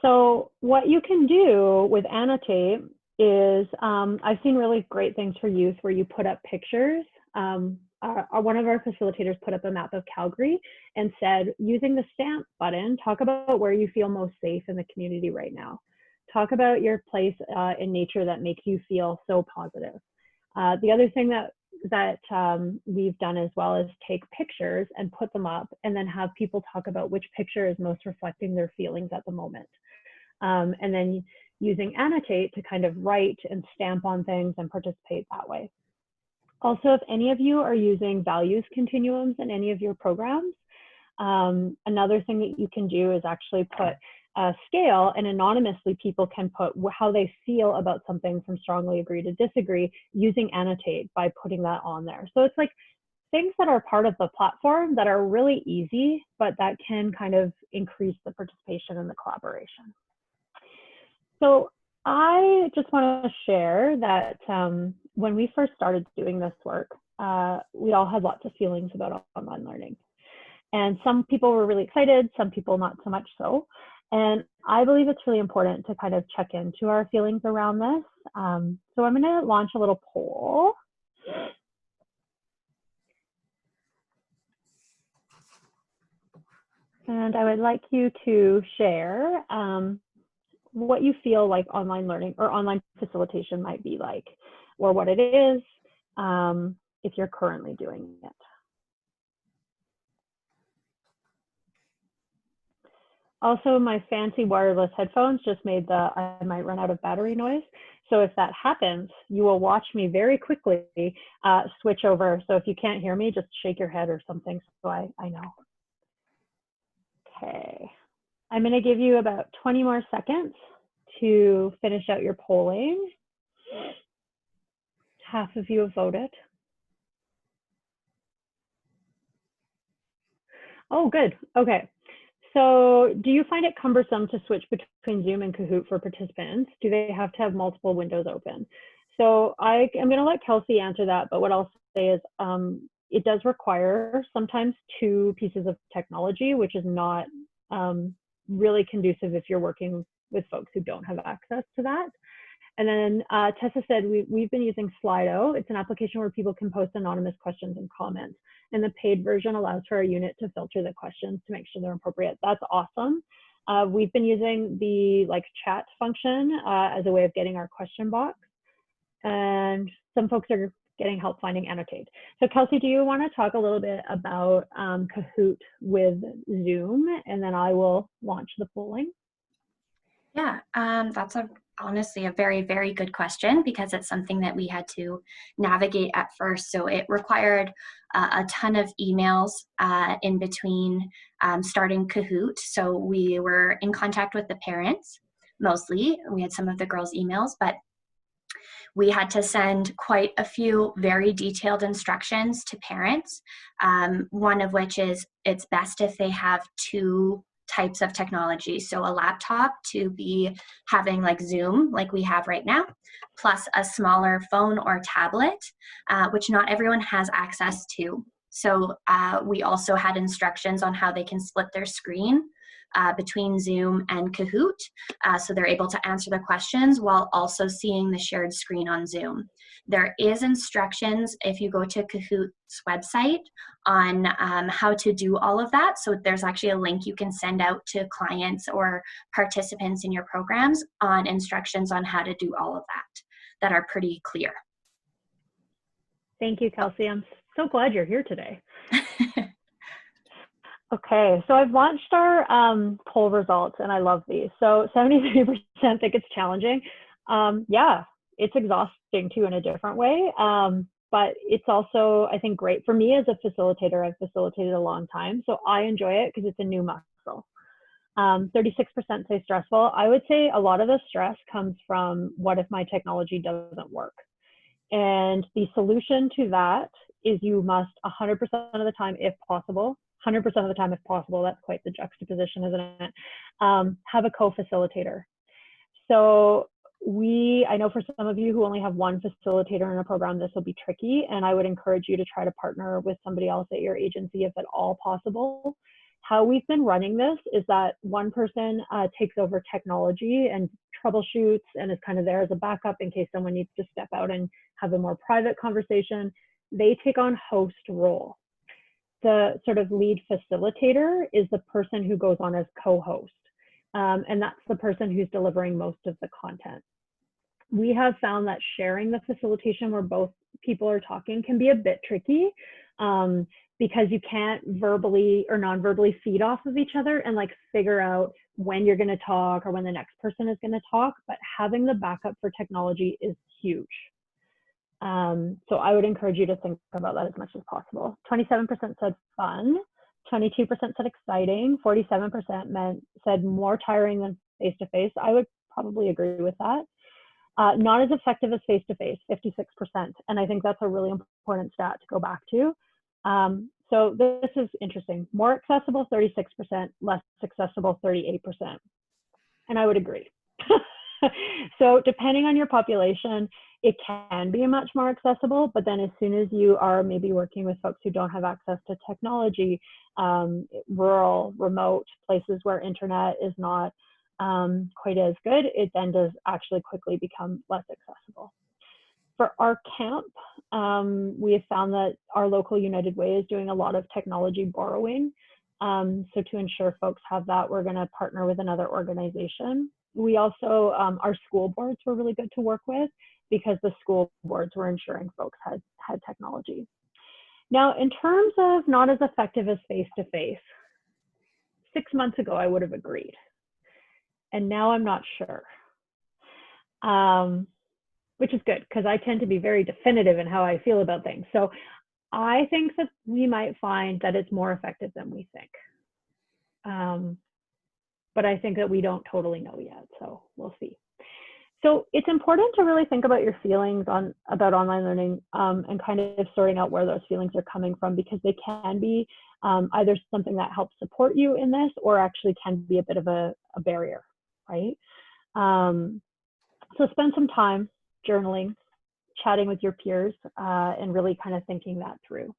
So what you can do with Annotate is, I've seen really great things for youth where you put up pictures. One of our facilitators put up a map of Calgary and said, using the stamp button, talk about where you feel most safe in the community right now. Talk about your place in nature that makes you feel so positive. The other thing that we've done as well is take pictures and put them up, and then have people talk about which picture is most reflecting their feelings at the moment. And then using Annotate to kind of write and stamp on things and participate that way. Also, if any of you are using values continuums in any of your programs, another thing that you can do is actually put a scale, and anonymously people can put how they feel about something from strongly agree to disagree using Annotate by putting that on there. So it's like things that are part of the platform that are really easy, but that can kind of increase the participation and the collaboration. So I just want to share that when we first started doing this work, we all had lots of feelings about online learning. And some people were really excited, some people not so much so. And I believe it's really important to kind of check into our feelings around this. So I'm going to launch a little poll. And I would like you to share what you feel like online learning or online facilitation might be like, or what it is, if you're currently doing it. Also, my fancy wireless headphones just made the I might run out of battery noise. So if that happens, you will watch me very quickly switch over. So if you can't hear me, just shake your head or something so I know. Okay, I'm going to give you about 20 more seconds to finish out your polling. Half of you have voted. Oh, good. Okay. So do you find it cumbersome to switch between Zoom and Kahoot for participants? Do they have to have multiple windows open? So I'm going to let Kelsey answer that, but what I'll say is it does require sometimes two pieces of technology, which is not really conducive if you're working with folks who don't have access to that. And then Tessa said, we've been using Slido. It's an application where people can post anonymous questions and comments. And the paid version allows for our unit to filter the questions to make sure they're appropriate. That's awesome. We've been using the chat function as a way of getting our question box. And some folks are getting help finding Annotate. So Kelsey, do you want to talk a little bit about Kahoot with Zoom? And then I will launch the polling. Yeah, that's honestly a very, very good question, because it's something that we had to navigate at first. So it required a ton of emails in between starting Kahoot. So we were in contact with the parents mostly. We had some of the girls' emails, but we had to send quite a few very detailed instructions to parents, one of which is it's best if they have two types of technology. So a laptop to be having Zoom like we have right now, plus a smaller phone or tablet, which not everyone has access to. So we also had instructions on how they can split their screen between Zoom and Kahoot, so they're able to answer the questions while also seeing the shared screen on Zoom. There is instructions if you go to Kahoot's website on how to do all of that. So there's actually a link you can send out to clients or participants in your programs on instructions on how to do all of that are pretty clear. Thank you, Kelsey. I'm so glad you're here today. Okay, so I've launched our poll results, and I love these. So 73% think it's challenging. Yeah, it's exhausting too in a different way, but it's also, I think, great. For me as a facilitator, I've facilitated a long time, so I enjoy it because it's a new muscle. 36% say stressful. I would say a lot of the stress comes from what if my technology doesn't work? And the solution to that is you must 100% of the time, if possible, 100% of the time if possible, that's quite the juxtaposition, isn't it? Have a co-facilitator. So I know for some of you who only have one facilitator in a program, this will be tricky, and I would encourage you to try to partner with somebody else at your agency if at all possible. How we've been running this is that one person takes over technology and troubleshoots and is kind of there as a backup in case someone needs to step out and have a more private conversation. They take on host role. The sort of lead facilitator is the person who goes on as co-host, and that's the person who's delivering most of the content. We have found that sharing the facilitation where both people are talking can be a bit tricky because you can't verbally or non-verbally feed off of each other and figure out when you're going to talk or when the next person is going to talk, but having the backup for technology is huge. So I would encourage you to think about that as much as possible. 27% said fun, 22% said exciting, 47% said more tiring than face-to-face. I would probably agree with that. Not as effective as face-to-face, 56%. And I think that's a really important stat to go back to. So this is interesting. More accessible, 36%, less accessible, 38%. And I would agree. So depending on your population, it can be much more accessible, but then as soon as you are maybe working with folks who don't have access to technology, rural, remote places where internet is not quite as good, it then does actually quickly become less accessible. For our camp, we have found that our local United Way is doing a lot of technology borrowing. So to ensure folks have that, we're going to partner with another organization. We also, our school boards were really good to work with because the school boards were ensuring folks had technology. Now, in terms of not as effective as face-to-face, 6 months ago, I would have agreed. And now I'm not sure, which is good because I tend to be very definitive in how I feel about things. So I think that we might find that it's more effective than we think. But I think that we don't totally know yet, so we'll see. So it's important to really think about your feelings about online learning and kind of sorting out where those feelings are coming from, because they can be either something that helps support you in this or actually can be a bit of a barrier, right? So spend some time journaling, chatting with your peers, and really kind of thinking that through.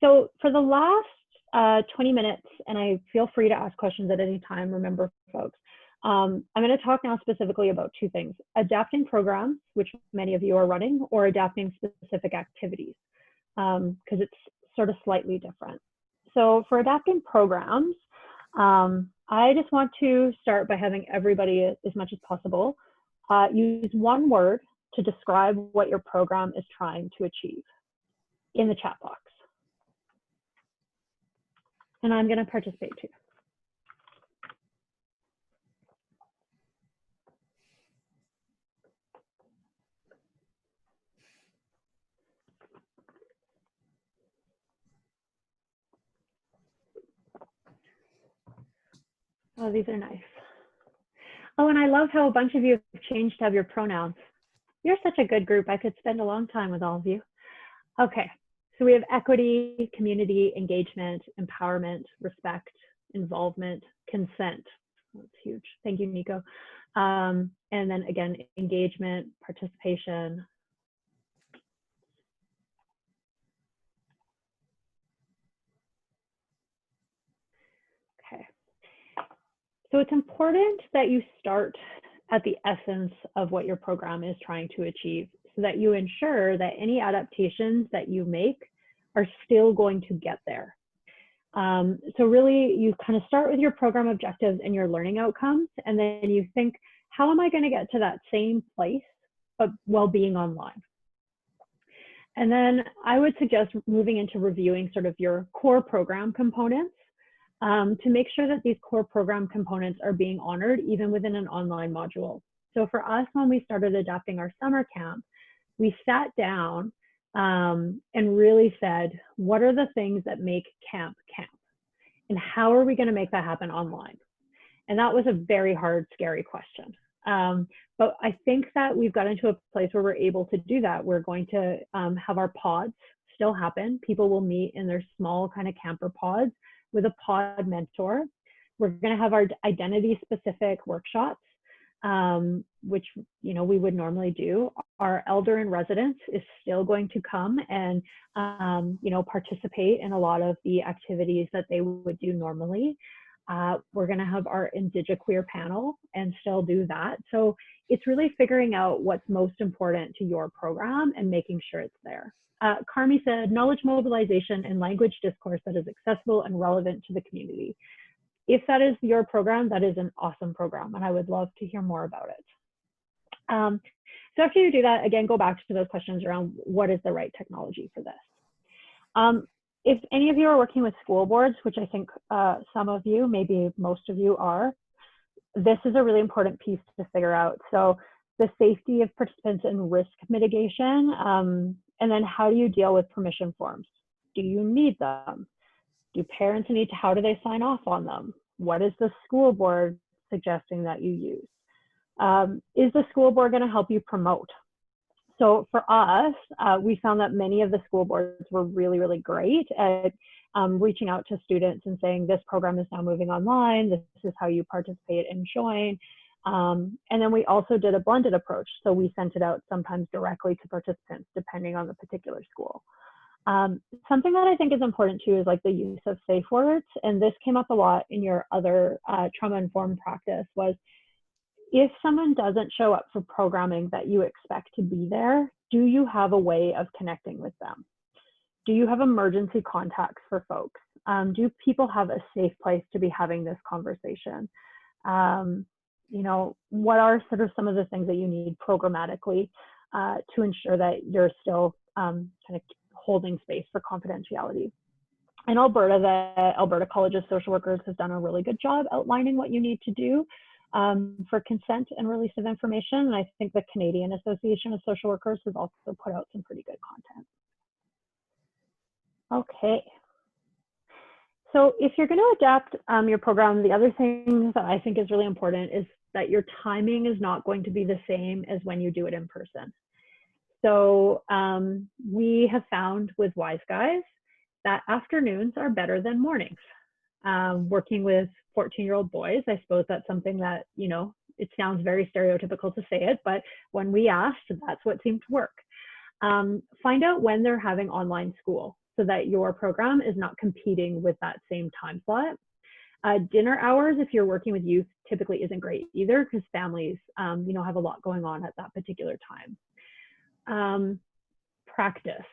So for the last 20 minutes, and I feel free to ask questions at any time, remember folks, I'm going to talk now specifically about two things: adapting programs, which many of you are running, or adapting specific activities, because it's sort of slightly different. So for adapting programs, I just want to start by having everybody, as much as possible, use one word to describe what your program is trying to achieve in the chat box. And I'm going to participate too. Oh, these are nice. Oh, and I love how a bunch of you have changed to have your pronouns. You're such a good group. I could spend a long time with all of you. Okay, so we have equity, community, engagement, empowerment, respect, involvement, consent. That's huge. Thank you, Nico. And then again, engagement, participation. Okay. So it's important that you start at the essence of what your program is trying to achieve, so that you ensure that any adaptations that you make are still going to get there. So really, you kind of start with your program objectives and your learning outcomes, and then you think, how am I going to get to that same place, but while being online? And then I would suggest moving into reviewing sort of your core program components, to make sure that these core program components are being honored even within an online module. So for us, when we started adapting our summer camp, we sat down and really said, what are the things that make camp camp? And how are we going to make that happen online? And that was a very hard, scary question. But I think that we've got into a place where we're able to do that. We're going to have our pods still happen. People will meet in their small kind of camper pods with a pod mentor. We're going to have our identity specific workshops, which, you know, we would normally do. Our elder in residence is still going to come and, you know, participate in a lot of the activities that they would do normally. We're going to have our indigiqueer panel and still do that. So it's really figuring out what's most important to your program and making sure it's there. Carmi said, knowledge mobilization and language discourse that is accessible and relevant to the community. If that is your program, that is an awesome program, and I would love to hear more about it. So after you do that, again, go back to those questions around what is the right technology for this. If any of you are working with school boards, which I think some of you, maybe most of you are, this is a really important piece to figure out. So the safety of participants and risk mitigation, and then how do you deal with permission forms? Do you need them? Do parents need to, how do they sign off on them? What is the school board suggesting that you use? Is the school board going to help you promote? So for us, we found that many of the school boards were really, really great at reaching out to students and saying, this program is now moving online. This is how you participate and join. And then we also did a blended approach. So we sent it out sometimes directly to participants, depending on the particular school. Something that I think is important too is like the use of safe words. And this came up a lot in your other trauma-informed practice, was if someone doesn't show up for programming that you expect to be there, do you have a way of connecting with them? Do you have emergency contacts for folks? Do people have a safe place to be having this conversation? You know, what are sort of some of the things that you need programmatically to ensure that you're still kind of holding space for confidentiality? In Alberta, the Alberta College of Social Workers has done a really good job outlining what you need to do for consent and release of information. And I think the Canadian Association of Social Workers has also put out some pretty good content. Okay. So if you're going to adapt your program, the other thing that I think is really important is that your timing is not going to be the same as when you do it in person. So we have found with Wise Guys that afternoons are better than mornings. Working with 14-year-old boys, I suppose that's something that, you know, it sounds very stereotypical to say it, but when we asked, that's what seemed to work. Find out when they're having online school so that your program is not competing with that same time slot. Dinner hours, if you're working with youth, typically isn't great either because families, you know, have a lot going on at that particular time. Practice.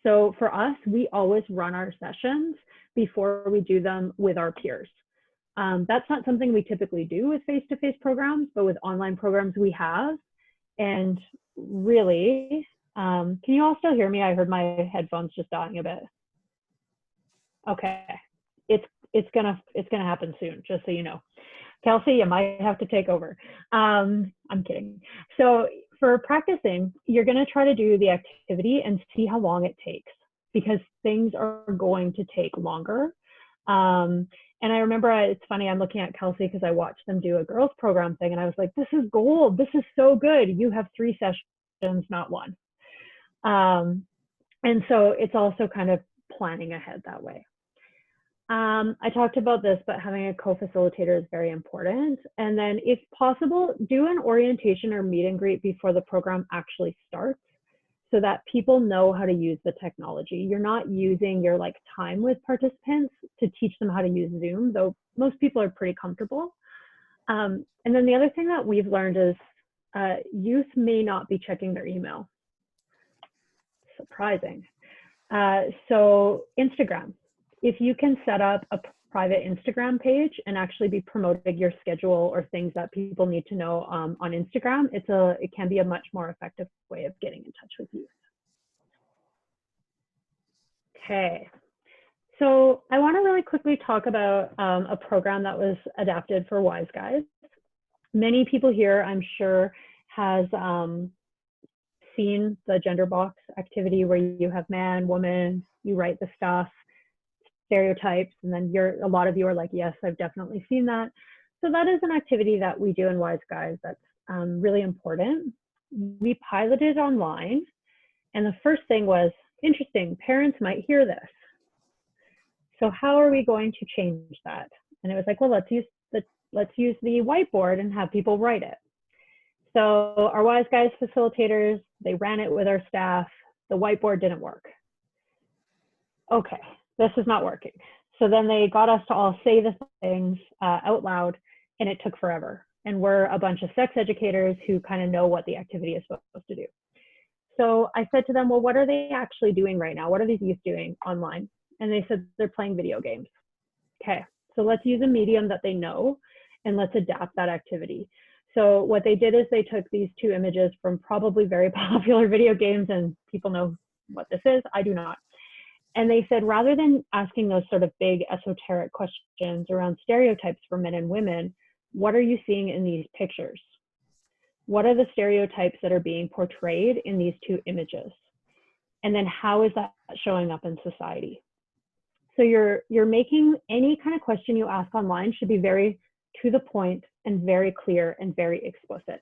So for us, we always run our sessions before we do them with our peers. That's not something we typically do with face-to-face programs, but with online programs we have. And really, can you all still hear me? I heard my headphones just dying a bit. Okay, it's gonna happen soon, just so you know. Kelsey, you might have to take over. I'm kidding. So for practicing, you're gonna try to do the activity and see how long it takes because things are going to take longer. And I remember, it's funny, I'm looking at Kelsey because I watched them do a girls program thing and I was like, this is gold, this is so good. You have 3 sessions, not 1. And so it's also kind of planning ahead that way. I talked about this, but having a co-facilitator is very important. And then if possible, do an orientation or meet and greet before the program actually starts so that people know how to use the technology. You're not using your time with participants to teach them how to use Zoom, though most people are pretty comfortable. And then the other thing that we've learned is youth may not be checking their email. Surprising. So Instagram. If you can set up a private Instagram page and actually be promoting your schedule or things that people need to know on Instagram, it can be a much more effective way of getting in touch with youth. Okay, so I want to really quickly talk about a program that was adapted for Wise Guys. Many people here, I'm sure, has seen the gender box activity where you have man, woman, you write the stuff, stereotypes, and then a lot of you are like, yes, I've definitely seen that. So that is an activity that we do in Wise Guys that's really important. We piloted online, and the first thing was, interesting, parents might hear this. So how are we going to change that? And it was like, well, let's use the whiteboard and have people write it. So our Wise Guys facilitators, they ran it with our staff. The whiteboard didn't work. Okay, this is not working. So then they got us to all say the things out loud, and it took forever. And we're a bunch of sex educators who kind of know what the activity is supposed to do. So I said to them, well, what are they actually doing right now? What are these youth doing online? And they said they're playing video games. Okay, so let's use a medium that they know, and let's adapt that activity. So what they did is they took these 2 images from probably very popular video games, and people know what this is, I do not. And they said, rather than asking those sort of big esoteric questions around stereotypes for men and women, what are you seeing in these pictures? What are the stereotypes that are being portrayed in these 2 images? And then how is that showing up in society? So you're making any kind of question you ask online should be very to the point and very clear and very explicit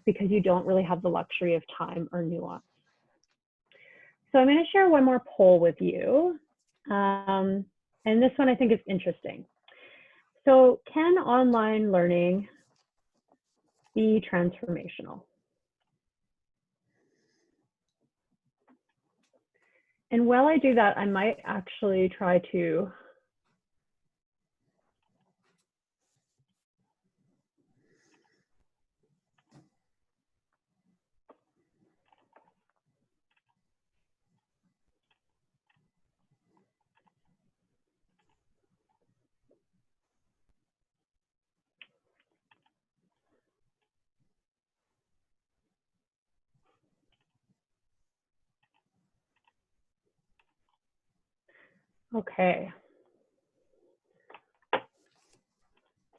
because you don't really have the luxury of time or nuance. So I'm going to share one more poll with you. And this one I think is interesting. So can online learning be transformational? And while I do that, I might actually try to okay.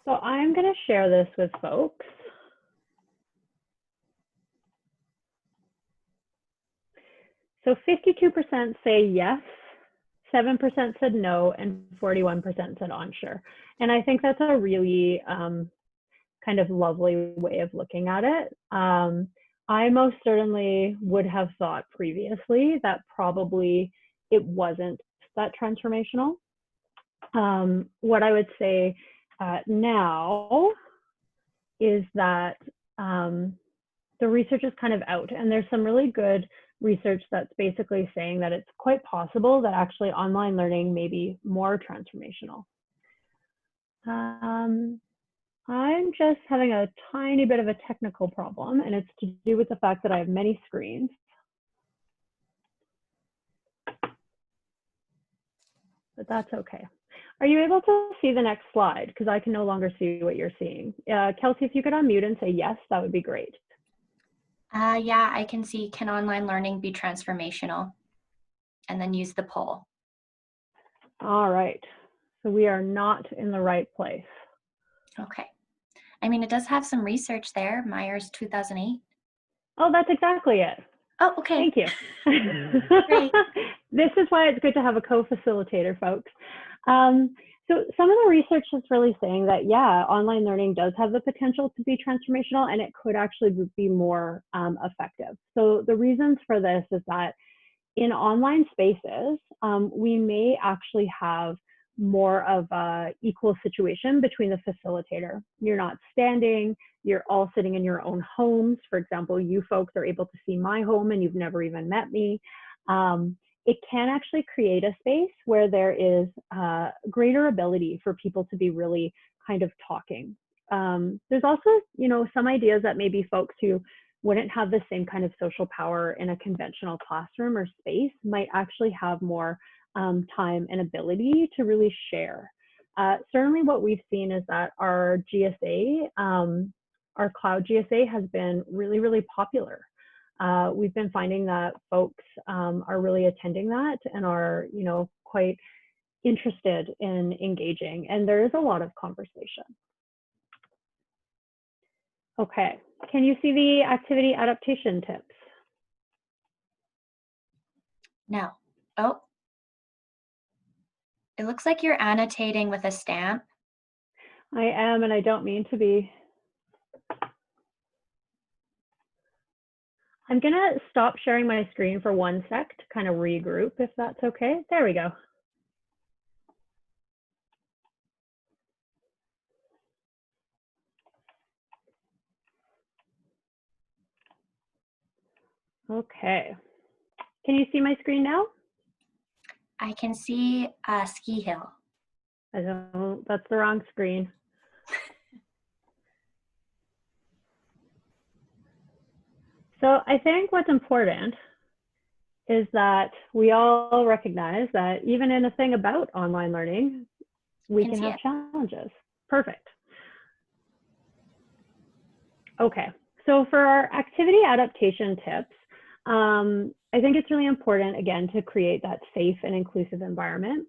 So I'm going to share this with folks. So 52% say yes, 7% said no, and 41% said unsure. And I think that's a really kind of lovely way of looking at it. I most certainly would have thought previously that probably it wasn't that transformational. What I would say now is that the research is kind of out, and there's some really good research that's basically saying that it's quite possible that actually online learning may be more transformational. I'm just having a tiny bit of a technical problem, and it's to do with the fact that I have many screens. But that's okay. Are you able to see the next slide? Because I can no longer see what you're seeing. Kelsey, if you could unmute and say yes, that would be great. Yeah, I can see, can online learning be transformational? And then use the poll. All right. So we are not in the right place. Okay. I mean, it does have some research there, Myers 2008. Oh, that's exactly it. Oh, okay. Thank you. Great. This is why it's good to have a co-facilitator, folks. So some of the research is really saying that, yeah, online learning does have the potential to be transformational, and it could actually be more effective. So the reasons for this is that in online spaces, we may actually have more of a equal situation between the facilitator. You're not standing, you're all sitting in your own homes. For example, you folks are able to see my home and you've never even met me. It can actually create a space where there is greater ability for people to be really kind of talking. There's also, you know, some ideas that maybe folks who wouldn't have the same kind of social power in a conventional classroom or space might actually have more time and ability to really share. Certainly what we've seen is that our GSA, our cloud GSA has been really, really popular. We've been finding that folks are really attending that and are, you know, quite interested in engaging, and there is a lot of conversation. Okay, can you see the activity adaptation tips? No. Oh. It looks like you're annotating with a stamp. I am, and I don't mean to be. I'm gonna stop sharing my screen for 1 sec to kind of regroup, if that's okay. There we go. Okay. Can you see my screen now? I can see a ski hill. I don't, that's the wrong screen. So I think what's important is that we all recognize that even in a thing about online learning, we can have challenges. Perfect. Okay, so for our activity adaptation tips, I think it's really important, again, to create that safe and inclusive environment.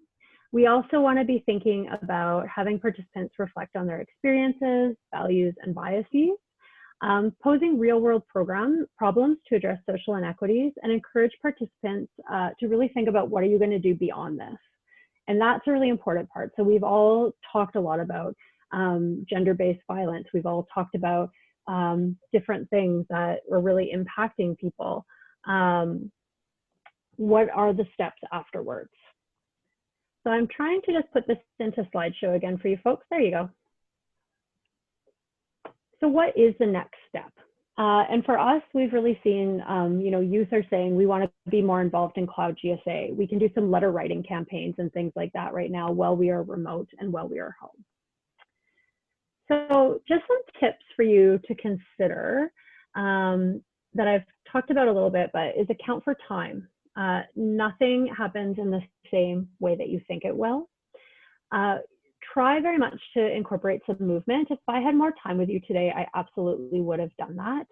We also want to be thinking about having participants reflect on their experiences, values, and biases, posing real-world problems to address social inequities, and encourage participants to really think about what are you going to do beyond this. And that's a really important part. So we've all talked a lot about gender-based violence. We've all talked about different things that are really impacting people. What are the steps afterwards? So I'm trying to just put this into slideshow again for you folks. There you go. So what is the next step? And for us, we've really seen, you know, youth are saying we want to be more involved in Cloud GSA. We can do some letter writing campaigns and things like that right now while we are remote and while we are home. So just some tips for you to consider that I've talked about a little bit, but is account for time. Nothing happens in the same way that you think it will. Try very much to incorporate some movement. If I had more time with you today, I absolutely would have done that.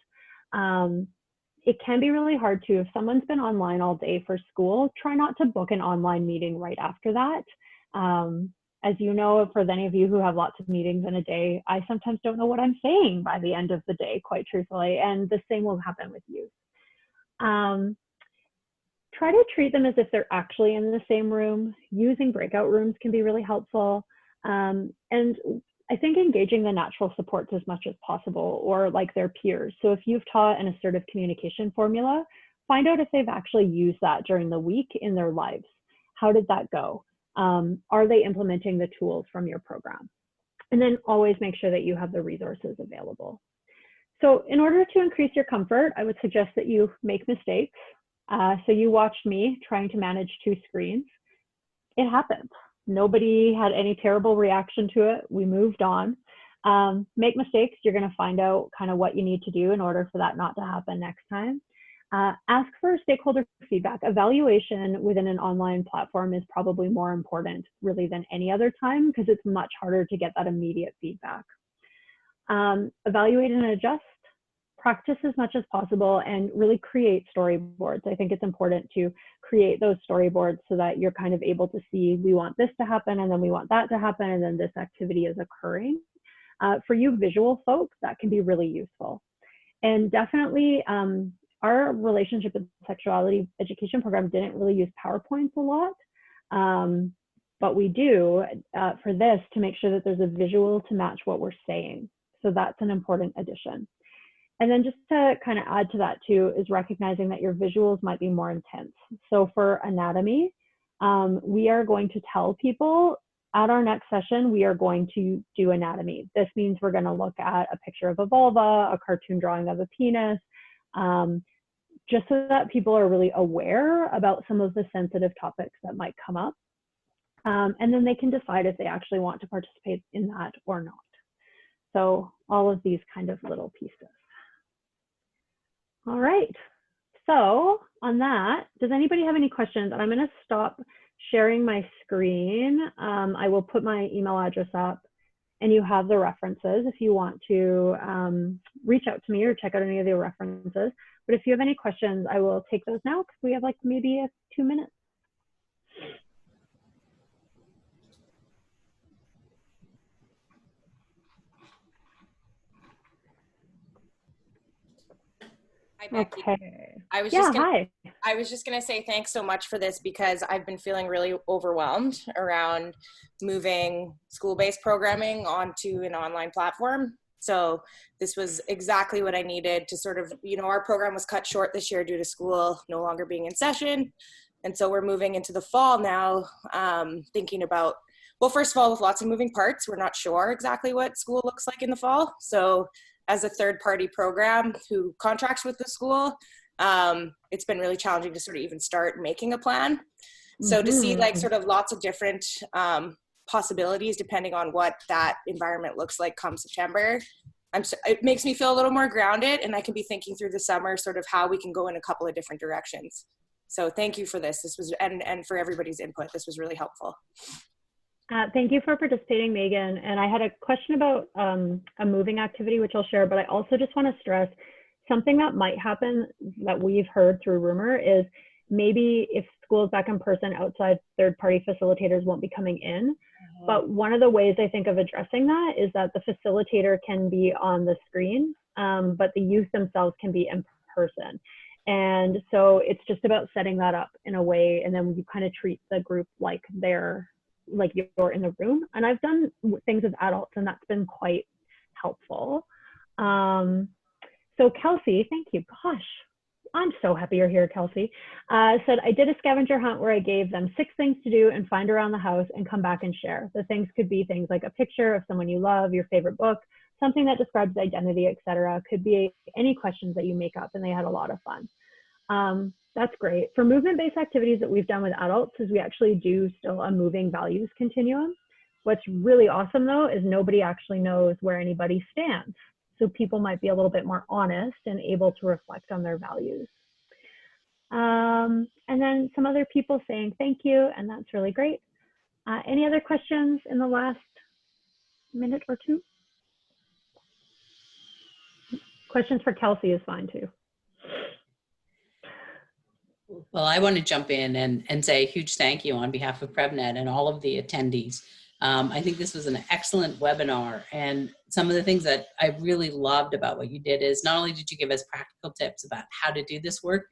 It can be really hard too. If someone's been online all day for school, try not to book an online meeting right after that. As you know, for any of you who have lots of meetings in a day, I sometimes don't know what I'm saying by the end of the day, quite truthfully, and the same will happen with you. Try to treat them as if they're actually in the same room. Using breakout rooms can be really helpful. And I think engaging the natural supports as much as possible, or like their peers. So if you've taught an assertive communication formula, find out if they've actually used that during the week in their lives. How did that go? Are they implementing the tools from your program? And then always make sure that you have the resources available. So in order to increase your comfort, I would suggest that you make mistakes. So you watched me trying to manage 2 screens. It happened. Nobody had any terrible reaction to it. We moved on. Make mistakes. You're going to find out kind of what you need to do in order for that not to happen next time. Ask for stakeholder feedback. Evaluation within an online platform is probably more important really than any other time, because it's much harder to get that immediate feedback. Evaluate and adjust. Practice as much as possible and really create storyboards. I think it's important to create those storyboards so that you're kind of able to see, we want this to happen and then we want that to happen and then this activity is occurring. For you visual folks, that can be really useful. And definitely our relationship with the sexuality education program didn't really use PowerPoints a lot, but we do for this to make sure that there's a visual to match what we're saying. So that's an important addition. And then just to kind of add to that too, is recognizing that your visuals might be more intense. So for anatomy, we are going to tell people at our next session, we are going to do anatomy. This means we're going to look at a picture of a vulva, a cartoon drawing of a penis, just so that people are really aware about some of the sensitive topics that might come up. And then they can decide if they actually want to participate in that or not. So all of these kind of little pieces. All right, so on that, does anybody have any questions? I'm gonna stop sharing my screen. I will put my email address up and you have the references if you want to reach out to me or check out any of the references. But if you have any questions, I will take those now because we have like maybe 2 minutes. Hi, Becky. Okay. I was just gonna say thanks so much for this, because I've been feeling really overwhelmed around moving school-based programming onto an online platform. So this was exactly what I needed to sort of, our program was cut short this year due to school no longer being in session. And so we're moving into the fall now, thinking about, well, first of all, with lots of moving parts, we're not sure exactly what school looks like in the fall. So as a third-party program who contracts with the school, it's been really challenging to sort of even start making a plan. So to see like sort of lots of different possibilities depending on what that environment looks like come September, it makes me feel a little more grounded, and I can be thinking through the summer sort of how we can go in a couple of different directions. So thank you for this. This was, and for everybody's input, this was really helpful. Thank you for participating, Megan. And I had a question about a moving activity, which I'll share, but I also just want to stress something that might happen that we've heard through rumor is maybe if school is back in person, outside third-party facilitators won't be coming in. But one of the ways I think of addressing that is that the facilitator can be on the screen, but the youth themselves can be in person. And so it's just about setting that up in a way, and then you kind of treat the group like you're in the room. And I've done things with adults, and that's been quite helpful. So Kelsey, thank you. Gosh, I'm so happy you're here, Kelsey. Said, I did a scavenger hunt where I gave them 6 things to do and find around the house and come back and share. The things could be things like a picture of someone you love, your favorite book, something that describes identity, etc. Could be any questions that you make up, and they had a lot of fun. That's great. For movement-based activities that we've done with adults is we actually do still a moving values continuum. What's really awesome though is nobody actually knows where anybody stands. So people might be a little bit more honest and able to reflect on their values. And then some other people saying thank you, and that's really great. Any other questions in the last minute or two? Questions for Kelsey is fine too. Well, I want to jump in and say a huge thank you on behalf of PREVNet and all of the attendees. I think this was an excellent webinar, and some of the things that I really loved about what you did is not only did you give us practical tips about how to do this work,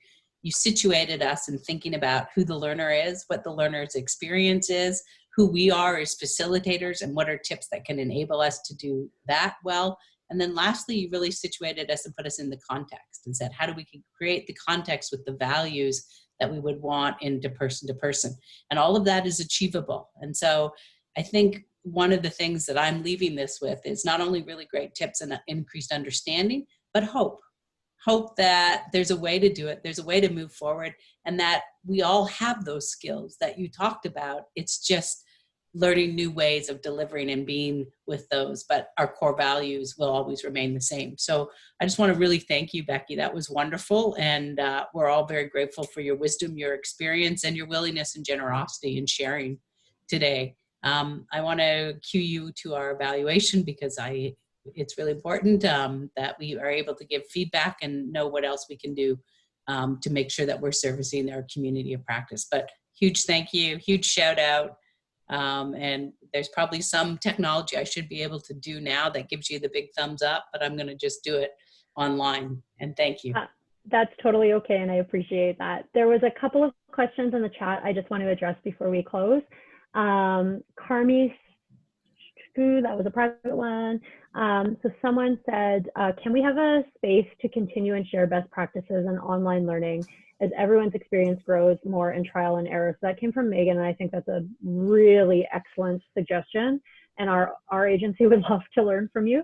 You situated us in thinking about who the learner is, what the learner's experience is, who we are as facilitators, and what are tips that can enable us to do that well. And then lastly, you really situated us and put us in the context and said, how do we create the context with the values that we would want into person to person? And all of that is achievable. And so I think one of the things that I'm leaving this with is not only really great tips and increased understanding, but hope. Hope that there's a way to do it, there's a way to move forward, and that we all have those skills that you talked about. It's just learning new ways of delivering and being with those, but our core values will always remain the same. So I just want to really thank you, Becky. That was wonderful, and we're all very grateful for your wisdom, your experience, and your willingness and generosity in sharing today. I want to cue you to our evaluation because it's really important that we are able to give feedback and know what else we can do to make sure that we're servicing our community of practice. But huge thank you, huge shout out. And there's probably some technology I should be able to do now that gives you the big thumbs up, but I'm going to just do it online. And thank you. That's totally okay, and I appreciate that. There was a couple of questions in the chat I just want to address before we close. Carmi, that was a private one. So someone said, can we have a space to continue and share best practices in online learning as everyone's experience grows more in trial and error? So that came from Megan, and I think that's a really excellent suggestion. And our agency would love to learn from you.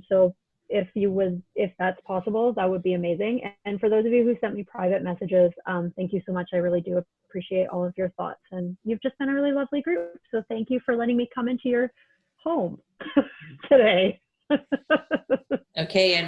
So if that's possible, that would be amazing. And for those of you who sent me private messages, thank you so much. I really do appreciate all of your thoughts. And you've just been a really lovely group. So thank you for letting me come into your home today. Okay. And